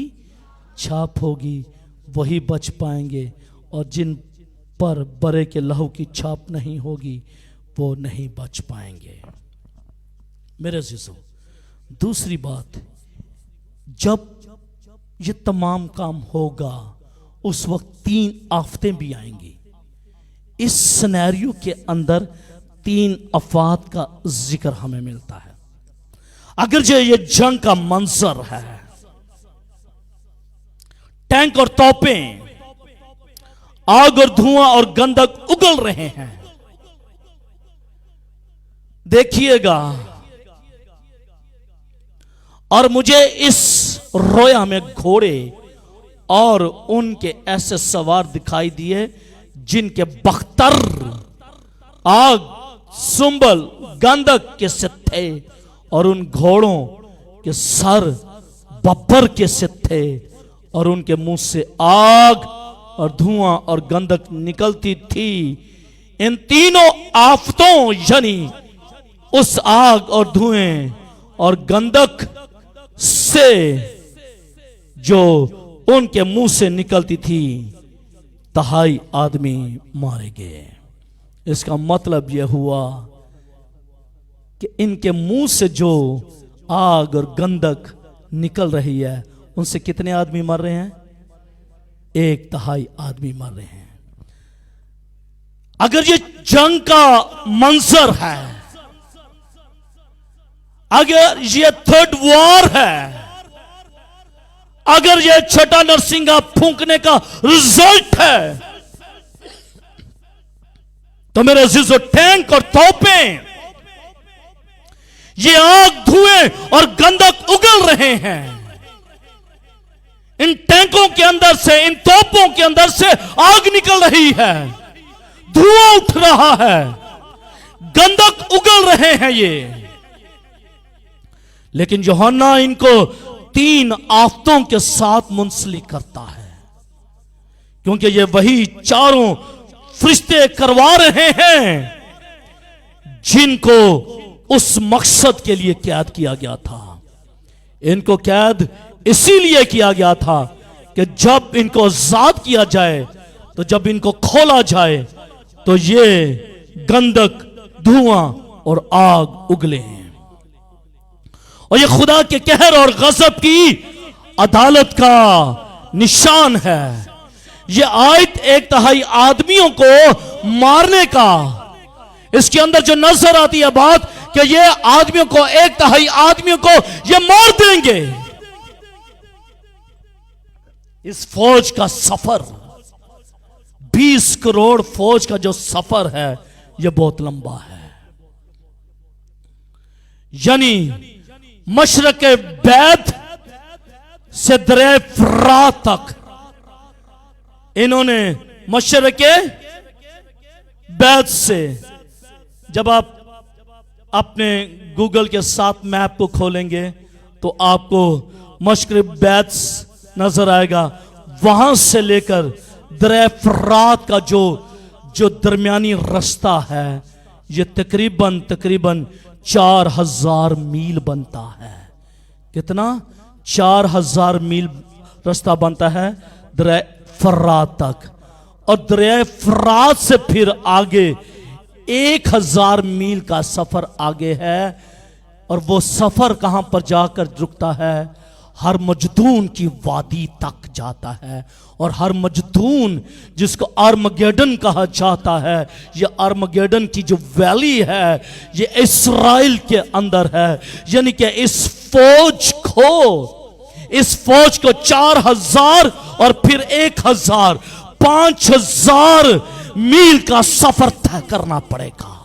छाप होगी वही बच पाएंगे, और जिन पर बरे के लहू की छाप नहीं होगी वो नहीं बच पाएंगे। मेरे अज़ीज़ों, दूसरी बात, जब ये तमाम काम होगा उस वक्त 3 आफतें भी आएंगी। इस सिनेरियो के अंदर 3 आफत का जिक्र हमें मिलता है। अगर जो ये जंग का मंजर है, टैंक और तोपें, आग और धुआं और गंधक उगल रहे हैं, देखिएगा। और मुझे इस रोया में घोड़े और उनके ऐसे सवार दिखाई दिए जिनके बख्तर आग, सुंबल, गंधक के से थे, और उन घोड़ों के सर बब्बर के से थे, और उनके मुंह से आग और धुआं और गंधक निकलती थी। इन तीनों आफतों यानी उस आग और धुएं और गंधक से जो उनके मुंह से निकलती थी, 3/4 आदमी मारे गए। इसका मतलब यह हुआ कि इनके मुंह से जो आग और गंधक निकल रही है उनसे कितने आदमी मर रहे हैं? 1/3 आदमी मर रहे हैं। अगर ये जंग का मंजर है, अगर ये 3rd वॉर है, अगर ये छठा नरसिंगा फूंकने का रिजल्ट है, तो मेरे अजीजों, टैंक और तोपें ये आग, धुएं और गंधक उगल रहे हैं। इन टैंकों के अंदर से, इन तोपों के अंदर से आग निकल रही है, धुआं उठ रहा है, गंधक उगल रहे हैं ये। लेकिन यूहन्ना इनको 3 आफतों के साथ मुंसलिक करता है, क्योंकि ये वही चारों फरिश्ते करवा रहे हैं जिनको उस मकसद के लिए कैद किया गया था। इनको कैद इसीलिए किया गया था कि जब इनको आजाद किया जाए, तो जब इनको खोला जाए, तो ये गंधक, धुआं और आग उगले हैं। और ये खुदा के कहर और गजब की अदालत का निशान है। ये आयत 1/3 आदमियों को मारने का, इसके अंदर जो नजर आती है बात कि ये आदमियों को, 1/3 आदमियों को ये मार देंगे। इस फौज का सफर, 20 करोड़ फौज का जो सफर है, यह बहुत लंबा है। यानी मशरक बैत से दरिया फरात तक इन्होंने, मशरक बैत से, जब आप अपने गूगल के साथ मैप को खोलेंगे तो आपको मशरक बैत नजर आएगा। वहां से लेकर दरिया फरात का जो दरमियानी रास्ता है, यह तकरीबन 4000 मील बनता है। कितना? 4000 मील रास्ता बनता है दरिया फरात तक। और दरिया फरात से फिर आगे 1000 मील का सफर आगे है। और वो सफर कहां पर जाकर रुकता है? हरमजदून की वादी तक जाता है। और हरमजदून, जिसको आर्मगेडन कहा जाता है, ये आर्मगेडन की जो वैली है, ये इस्राएल के अंदर है। यानी कि इस फौज को 4000 और फिर 1000, 5000 मील का सफर तय करना पड़ेगा।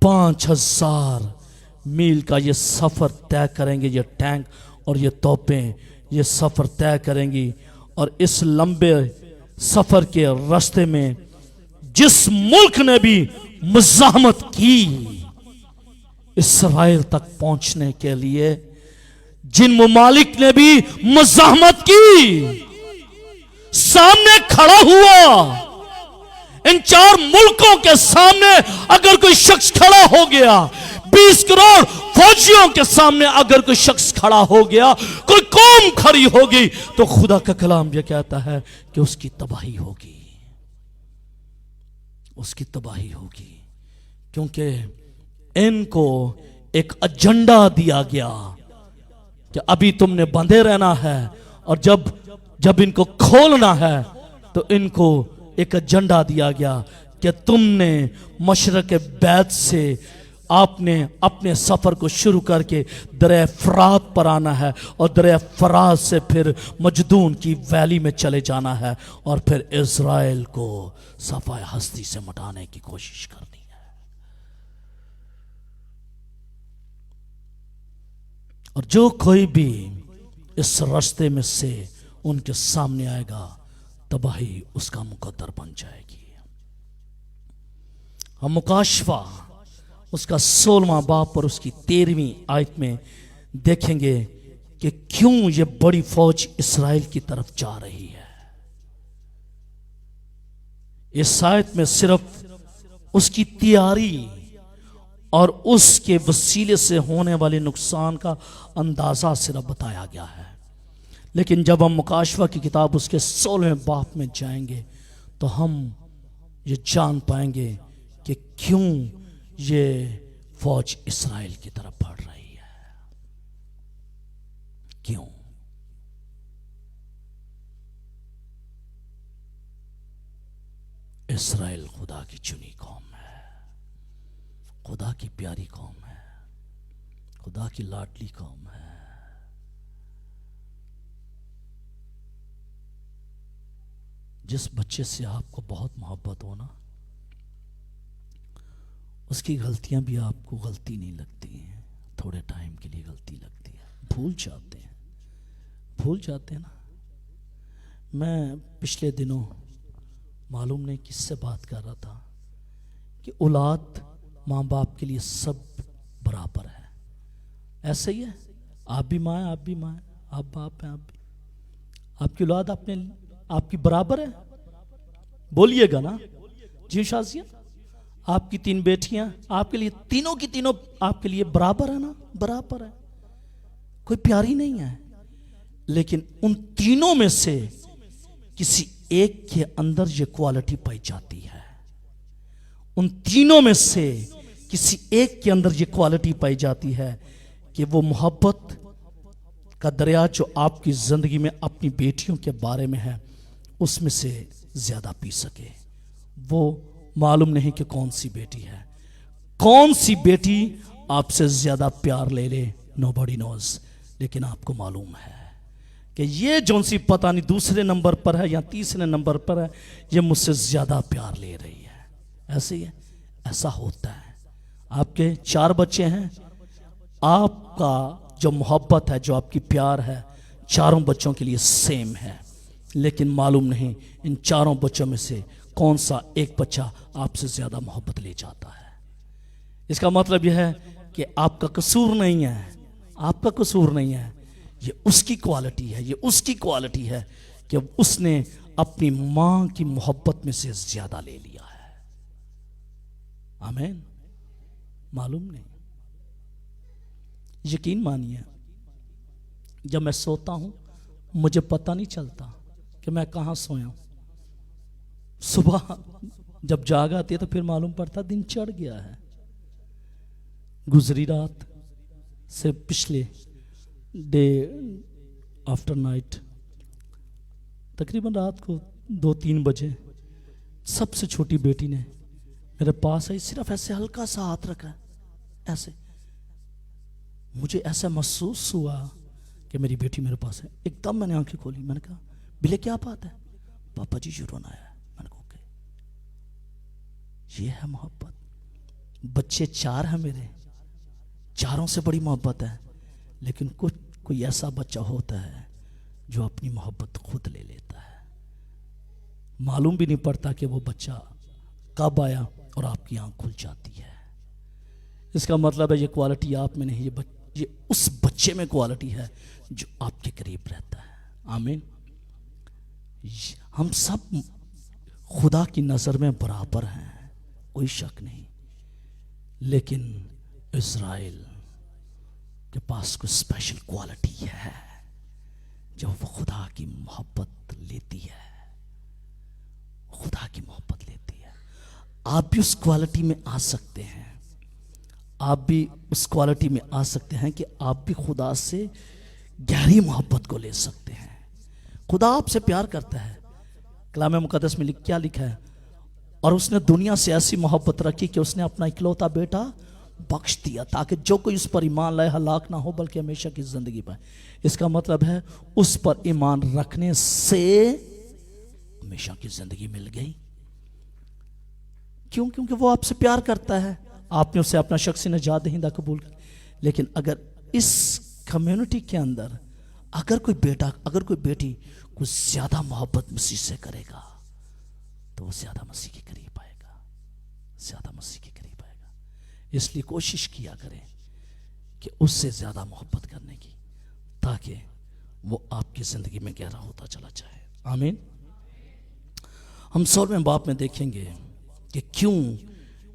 5000 मील का ये सफर तय करेंगे ये टैंक और ये तोपें, ये सफर तय करेंगी। और इस लंबे सफर के रास्ते में जिस मुल्क ने भी मुज़ाहमत की इस्राएल तक पहुंचने के लिए, जिन ममालिक ने भी मुज़ाहमत की, सामने खड़ा हुआ, इन 4 मुल्कों के सामने अगर कोई शख्स खड़ा हो गया, 20 करोड़ फौजियों के सामने अगर कोई शख्स खड़ा हो गया, कोई कौम खड़ी होगी, तो खुदा का कलाम यह कहता है कि उसकी तबाही होगी, उसकी तबाही होगी। क्योंकि इनको एक एजेंडा दिया गया कि अभी तुमने बंधे रहना है, और जब इनको खोलना है तो इनको एक एजेंडा दिया गया कि तुमने मशरक बैत से आपने अपने सफर को शुरू करके दरिया फरात पर आना है, और दरिया फरात से फिर मजदून की वैली में चले जाना है, और फिर इज़राइल को सफाए हस्ती से मिटाने की कोशिश करनी है। और जो कोई भी इस रास्ते में से उनके सामने आएगा, तबाही उसका मुकद्दर बन जाएगी। हम मुकाशफा उसका 16वां बाब और उसकी 13वीं आयत में देखेंगे कि क्यों ये बड़ी फौज इस्राएल की तरफ जा रही है। इस आयत में सिर्फ उसकी तैयारी और उसके वसीले से होने वाले नुकसान का अंदाजा सिर्फ बताया गया है। लेकिन जब हम मुकाशफा की किताब उसके 16वें बाब में जाएंगे तो हम ये जान पाएंगे कि क्यों ये फौज इस्राएल की तरफ बढ़ रही है। क्यों? इस्राएल खुदा की चुनी कौम है, खुदा की प्यारी कौम है, खुदा की लाडली कौम है। जिस बच्चे से आपको बहुत मोहब्बत हो ना, उसकी गलतियां भी आपको गलती नहीं लगती हैं। थोड़े टाइम के लिए गलती लगती है, भूल जाते हैं ना। मैं पिछले दिनों मालूम नहीं किससे बात कर रहा था कि औलाद माँ बाप के लिए सब बराबर है। ऐसे ही है, आप भी माँ हैं, आप भी माँ हैं, आप बाप हैं, आप भी। आपकी औलाद आपकी बराबर है, बोलिएगा ना जी शाजिया। आपकी 3 बेटियां आपके लिए, तीनों की तीनों आपके लिए बराबर है ना, बराबर है, कोई प्यारी नहीं है। लेकिन उन तीनों में से किसी एक के अंदर ये क्वालिटी पाई जाती है, उन तीनों में से किसी एक के अंदर ये क्वालिटी पाई जाती है कि वो मोहब्बत का दरिया जो आपकी जिंदगी में अपनी बेटियों के बारे में है उसमें से ज्यादा पी सके। वो मालूम नहीं कि कौन सी बेटी है, कौन सी बेटी आपसे ज्यादा प्यार ले ले, नोबडी नोज। लेकिन आपको मालूम है कि ये जौन सी पता नहीं दूसरे नंबर पर है या तीसरे नंबर पर है, ये मुझसे ज्यादा प्यार ले रही है। ऐसे ही है, ऐसा होता है। आपके 4 बच्चे हैं, आपका जो मोहब्बत है, जो आपकी प्यार है, चारों बच्चों के लिए सेम है। लेकिन मालूम नहीं इन चारों बच्चों में से कौन सा एक बच्चा आपसे ज्यादा मोहब्बत ले जाता है। इसका मतलब यह है कि आपका कसूर नहीं है, आपका कसूर नहीं है, ये उसकी क्वालिटी है, ये उसकी क्वालिटी है कि उसने अपनी मां की मोहब्बत में से ज्यादा ले लिया है। आमीन। मालूम नहीं, यकीन मानिए, जब मैं सोता हूं मुझे पता नहीं चलता कि मैं कहां सोया हूं। सुबह जब जाग आती है तो फिर मालूम पड़ता दिन चढ़ गया है। गुजरी रात से पिछले डे आफ्टर नाइट, तकरीबन रात को 2-3 बजे सबसे छोटी बेटी ने मेरे पास आई, सिर्फ ऐसे हल्का सा हाथ रखा, ऐसे। मुझे ऐसा महसूस हुआ कि मेरी बेटी मेरे पास है। एकदम मैंने आंखें खोली, मैंने कहा बिले क्या बात है? पापा जी यूं रोना आया। मैंने कहा ओके, ये है मोहब्बत। बच्चे 4 हैं मेरे, चारों से बड़ी मोहब्बत है। लेकिन कोई ऐसा बच्चा होता है जो अपनी मोहब्बत खुद ले लेता है, मालूम भी नहीं पड़ता कि वो बच्चा कब आया और आपकी आंख खुल जाती है। इसका मतलब है ये क्वालिटी आप में नहीं, ये उस बच्चे में क्वालिटी है जो आपके करीब रहता है। आमीन। हम सब खुदा की नजर में बराबर हैं, कोई शक नहीं। लेकिन इज़राइल के पास कुछ स्पेशल क्वालिटी है जो वो खुदा की मोहब्बत लेती है, खुदा की मोहब्बत लेती है। आप भी उस क्वालिटी में आ सकते हैं, आप भी उस क्वालिटी में आ सकते हैं कि आप भी खुदा से गहरी मोहब्बत को ले सकते हैं। खुदा आपसे प्यार करता है। कलाम मुकद्दस में क्या लिखा है? और उसने दुनिया से ऐसी मोहब्बत रखी कि उसने अपना इकलौता बेटा बख्श दिया ताकि जो कोई उस पर ईमान लाए हलाक ना हो बल्कि हमेशा की जिंदगी पाए। इसका मतलब है उस पर ईमान रखने से हमेशा की जिंदगी मिल गई। क्यों? क्योंकि वो आपसे प्यार करता है, आपने उसे अपना शख्सी नजात दहिंदा कबूल कर। लेकिन अगर इस कम्युनिटी के अंदर अगर कोई बेटा, अगर कोई बेटी कुछ ज्यादा मोहब्बत मसीह से करेगा तो वो ज्यादा मसीह के करीब आएगा, ज्यादा मसीह के करीब आएगा। इसलिए कोशिश किया करें कि उससे ज्यादा मोहब्बत करने की, ताकि वो आपकी जिंदगी में गहरा होता चला जाए। आमीन। हम 16वें बाब में देखेंगे कि क्यों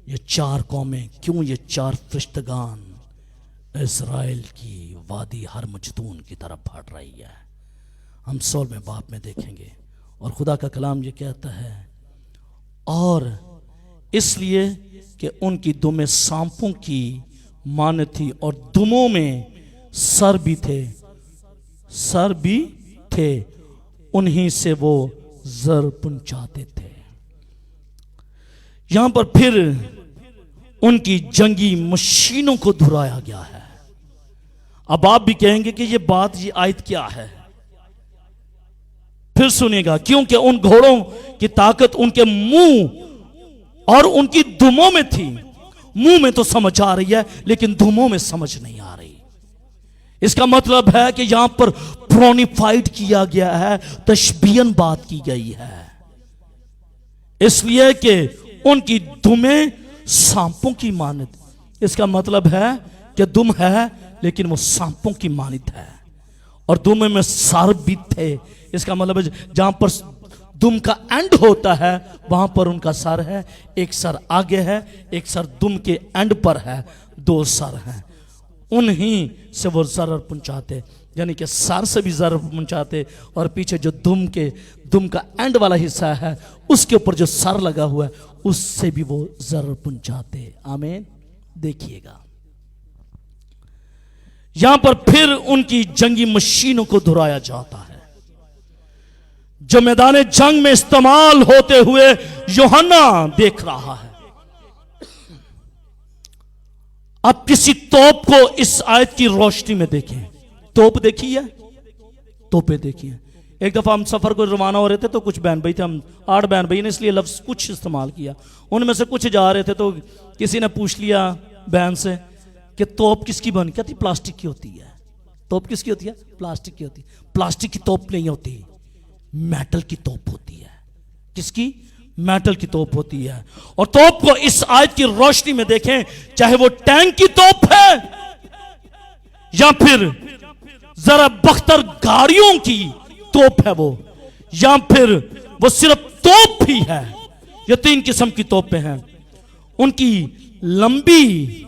ये 4 कौमें, क्यों ये 4 फरिश्तगान इज़राइल की वादी हर मजदून की तरफ बढ़ रही है। हम 16वें बाब में देखेंगे और खुदा का कलाम ये कहता है, और इसलिए कि उनकी दुमें सांपों की मान थी और दुमों में सर भी थे, उन्हीं से वो जर पुंचाते थे। यहां पर फिर उनकी जंगी मशीनों को धुराया गया है। अब आप भी कहेंगे कि ये आयत क्या है? फिर सुनिएगा, क्योंकि उन घोड़ों की ताकत उनके मुंह और उनकी दुमों में थी। मुंह में तो समझ आ रही है लेकिन दुमों में समझ नहीं आ रही इसका मतलब है कि यहां पर प्रोनिफाइड किया गया है, तशबीहन बात की गई है, इसलिए कि उनकी दुमें सांपों की मानित। इसका मतलब है कि दुम है लेकिन वो सांपों की मानित है, और दुम में सर भी थे। इसका मतलब है जहां पर दुम का एंड होता है वहां पर उनका सर है। एक सर आगे है, एक सर दुम के एंड पर है, दो सर हैं। उन्हीं से वो जरर पहुंचाते, यानी कि सर से भी जरर पहुंचाते, और पीछे जो दुम का एंड वाला हिस्सा है उसके ऊपर जो सर लगा हुआ है उससे भी वो जरर पहुंचाते। आमीन। देखिएगा यहां पर फिर उनकी जंगी मशीनों को दोहराया जाता है जो मैदान जंग में इस्तेमाल होते हुए यूहन्ना देख रहा है। अब किसी तोप को इस आयत की रोशनी में देखें। तोप देखी है, तोपे देखी है। एक दफा हम सफर को रवाना हो रहे थे तो कुछ बहन भाई थे, हम 8 बहन भाई ने इसलिए लफ्ज कुछ इस्तेमाल किया। उनमें से कुछ जा रहे थे तो किसी ने पूछ लिया बहन से कि तोप किसकी बनी? कहती प्लास्टिक की होती है। तोप किसकी होती है? प्लास्टिक की होती है। प्लास्टिक की तोप नहीं होती, मेटल की तोप होती है। किसकी? मेटल की तोप होती है। और तोप को इस आयत की रोशनी में देखें, चाहे वो टैंक की तोप है या फिर जरा बख्तर गाड़ियों की तोप है वो, या फिर वो सिर्फ तोप ही है। ये 3 किस्म की तोपें हैं। उनकी लंबी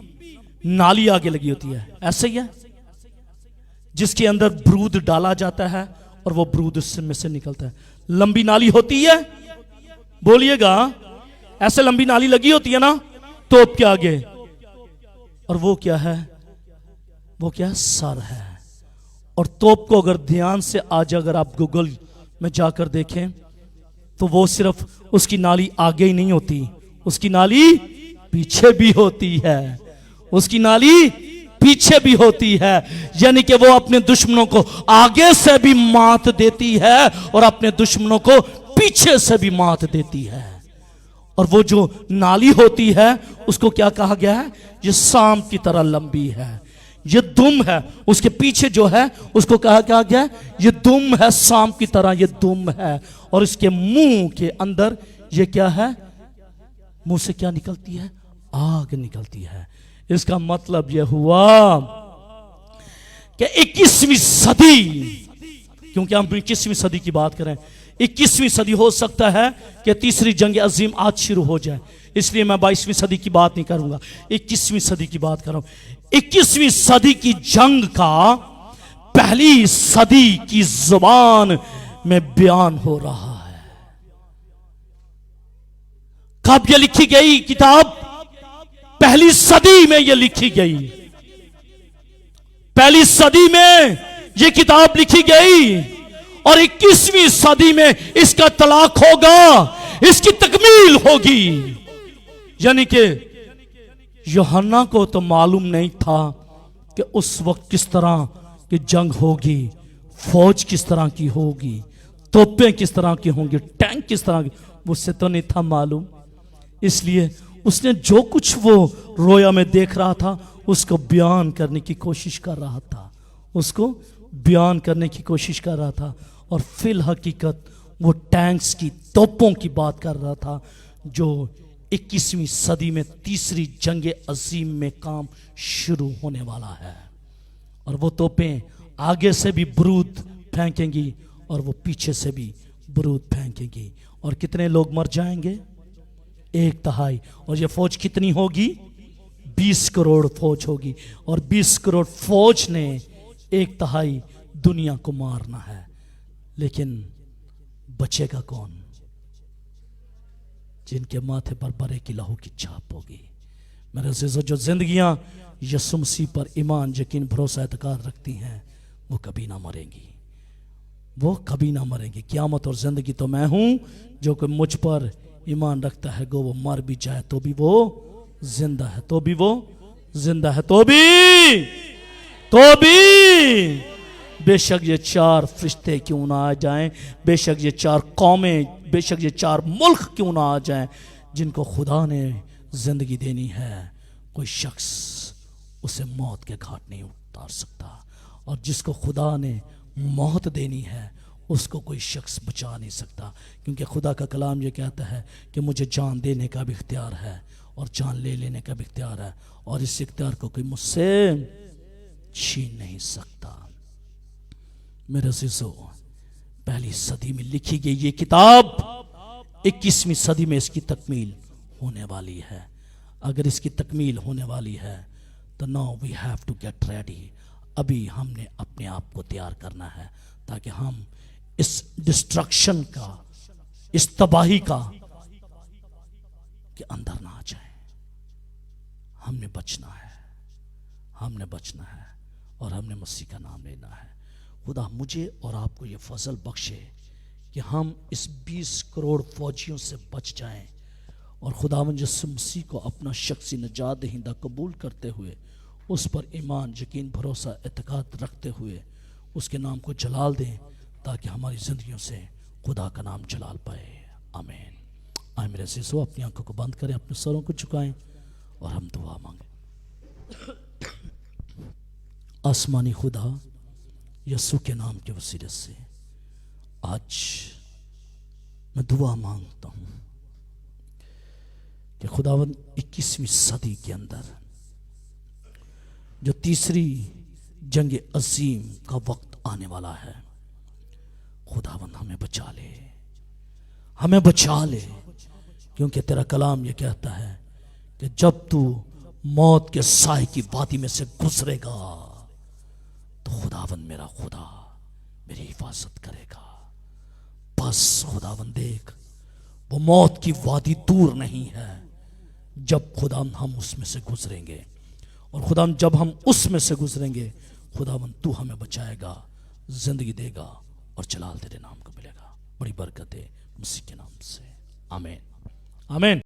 नाली आगे लगी होती है, ऐसे ही है, जिसके अंदर ब्रूद डाला जाता है और वो ब्रूद उसमें से निकलता है। लंबी नाली होती है, बोलिएगा, ऐसे लंबी नाली लगी होती है ना तोप के आगे, और वो क्या है? वो क्या है? सर है। और तोप को अगर ध्यान से आज अगर आप गूगल में जाकर देखें तो वो सिर्फ उसकी नाली आगे ही नहीं होती, उसकी नाली पीछे भी होती है। उसकी नाली पीछे भी होती है, यानी कि वो अपने दुश्मनों को आगे से भी मात देती है और अपने दुश्मनों को पीछे से भी मात देती है। और वो जो नाली होती है उसको क्या कहा गया है? ये सांप की तरह लंबी है। ये दुम है, उसके पीछे जो है उसको कहा गया है ये दुम है, सांप की तरह ये दुम है। और इसके मुंह के अंदर ये क्या है? मुंह से क्या निकलती है? आग निकलती है। इसका मतलब यह हुआ कि 21वीं सदी, क्योंकि हम 21वीं सदी की बात करें, 21वीं सदी हो सकता है कि तीसरी जंग अजीम आज शुरू हो जाए, इसलिए मैं 22वीं सदी की बात नहीं करूंगा, 21वीं सदी की बात कर रहा हूं। 21वीं सदी की जंग का पहली सदी की जुबान में बयान हो रहा है। कब यह लिखी गई किताब? पहली सदी में यह लिखी गई। पहली सदी में यह किताब लिखी गई और 21वीं सदी में इसका तलाक होगा, इसकी तकमील होगी। यानी कि यूहन्ना को तो मालूम नहीं था कि उस वक्त किस तरह की जंग होगी, फौज किस तरह की होगी, तोपें किस तरह की होंगी, टैंक किस तरह की, उससे तो नहीं था मालूम। इसलिए उसने जो कुछ वो रोया में देख रहा था उसको बयान करने की कोशिश कर रहा था, उसको बयान करने की कोशिश कर रहा था। और फिल हकीकत वो टैंक्स की, तोपों की बात कर रहा था जो 21वीं सदी में तीसरी जंग अजीम में काम शुरू होने वाला है। और वो तोपें आगे से भी बारूद फेंकेंगी और वो पीछे से भी बारूद फेंकेंगी। और कितने लोग मर जाएंगे? 1/3। और ये फौज कितनी होगी? 20 करोड़ फौज होगी। और 20 करोड़ फौज ने 1/3 दुनिया को मारना है। लेकिन बचेगा कौन? जिनके माथे पर बरे की लहू की छाप होगी। मेरे अज़ीज़ों, जो जिंदगियां यीशु मसीह पर ईमान, यकीन, भरोसा, एतकाद रखती हैं वो कभी ना मरेंगी, वो कभी ना मरेंगी। क़यामत और जिंदगी तो मैं हूं, जो कोई मुझ पर ईमान रखता है गो वो मर भी जाए तो भी वो जिंदा है, तो भी वो जिंदा है, तो भी बेशक ये 4 फरिश्ते क्यों ना आ जाएं, बेशक ये 4 कौमें, बेशक ये 4 मुल्क क्यों ना आ जाएं, जिनको खुदा ने जिंदगी देनी है, कोई शख्स उसे मौत के घाट नहीं उतार सकता। और जिसको खुदा ने मौत देनी है उसको कोई शख्स बचा नहीं सकता, क्योंकि खुदा का कलाम ये कहता है कि मुझे जान देने का भी इख्तियार है और जान ले लेने का भी इख्तियार है, और इस इख्तियार को कोई मुझसे छीन नहीं सकता। मेरे अज़ीज़ों, पहली सदी में लिखी गई ये किताब 21वीं सदी में इसकी तकमील होने वाली है। अगर इसकी तकमील होने वाली है तो now we have to get ready. अभी हमने अपने आप को तैयार करना है ताकि हम इस डिस्ट्रक्शन का, इस तबाही का के अंदर ना आ जाए। हमने बचना है, हमने बचना है और हमने मसीह का नाम लेना है। खुदा मुझे और आपको ये फजल बख्शे कि हम इस 20 करोड़ फौजियों से बच जाएं और खुदावंद यीशु मसीह को अपना शख्सी निजात दहिंदा कबूल करते हुए उस पर ईमान, यकीन, भरोसा, एतकाद रखते हुए उसके नाम को जलाल दें, ताकि हमारी ज़िंदगियों से खुदा का नाम जलाल पाए। आमीन। आए मेरे अज़ीज़ों, अपनी आंखों को बंद करें, अपने सरों को झुकाएं और हम दुआ मांगें। आसमानी खुदा, यीशु के नाम के वसीले से आज मैं दुआ मांगता हूँ कि खुदावंद 21वीं सदी के अंदर जो तीसरी जंग अजीम का वक्त आने वाला है, खुदावंद हमें बचा ले, हमें बचा ले, क्योंकि तेरा कलाम ये कहता है कि जब तू मौत के साए की वादी में से गुजरेगा तो खुदावंद मेरा खुदा मेरी हिफाजत करेगा। बस खुदावंद देख, वो मौत की वादी दूर नहीं है जब खुदावंद हम उसमें से गुजरेंगे, और खुदावंद जब हम उसमें से गुजरेंगे खुदावंद तू हमें बचाएगा, जिंदगी देगा और जलाल तेरे नाम को मिलेगा। बड़ी बरकत है मसीह के नाम से। आमीन, आमीन।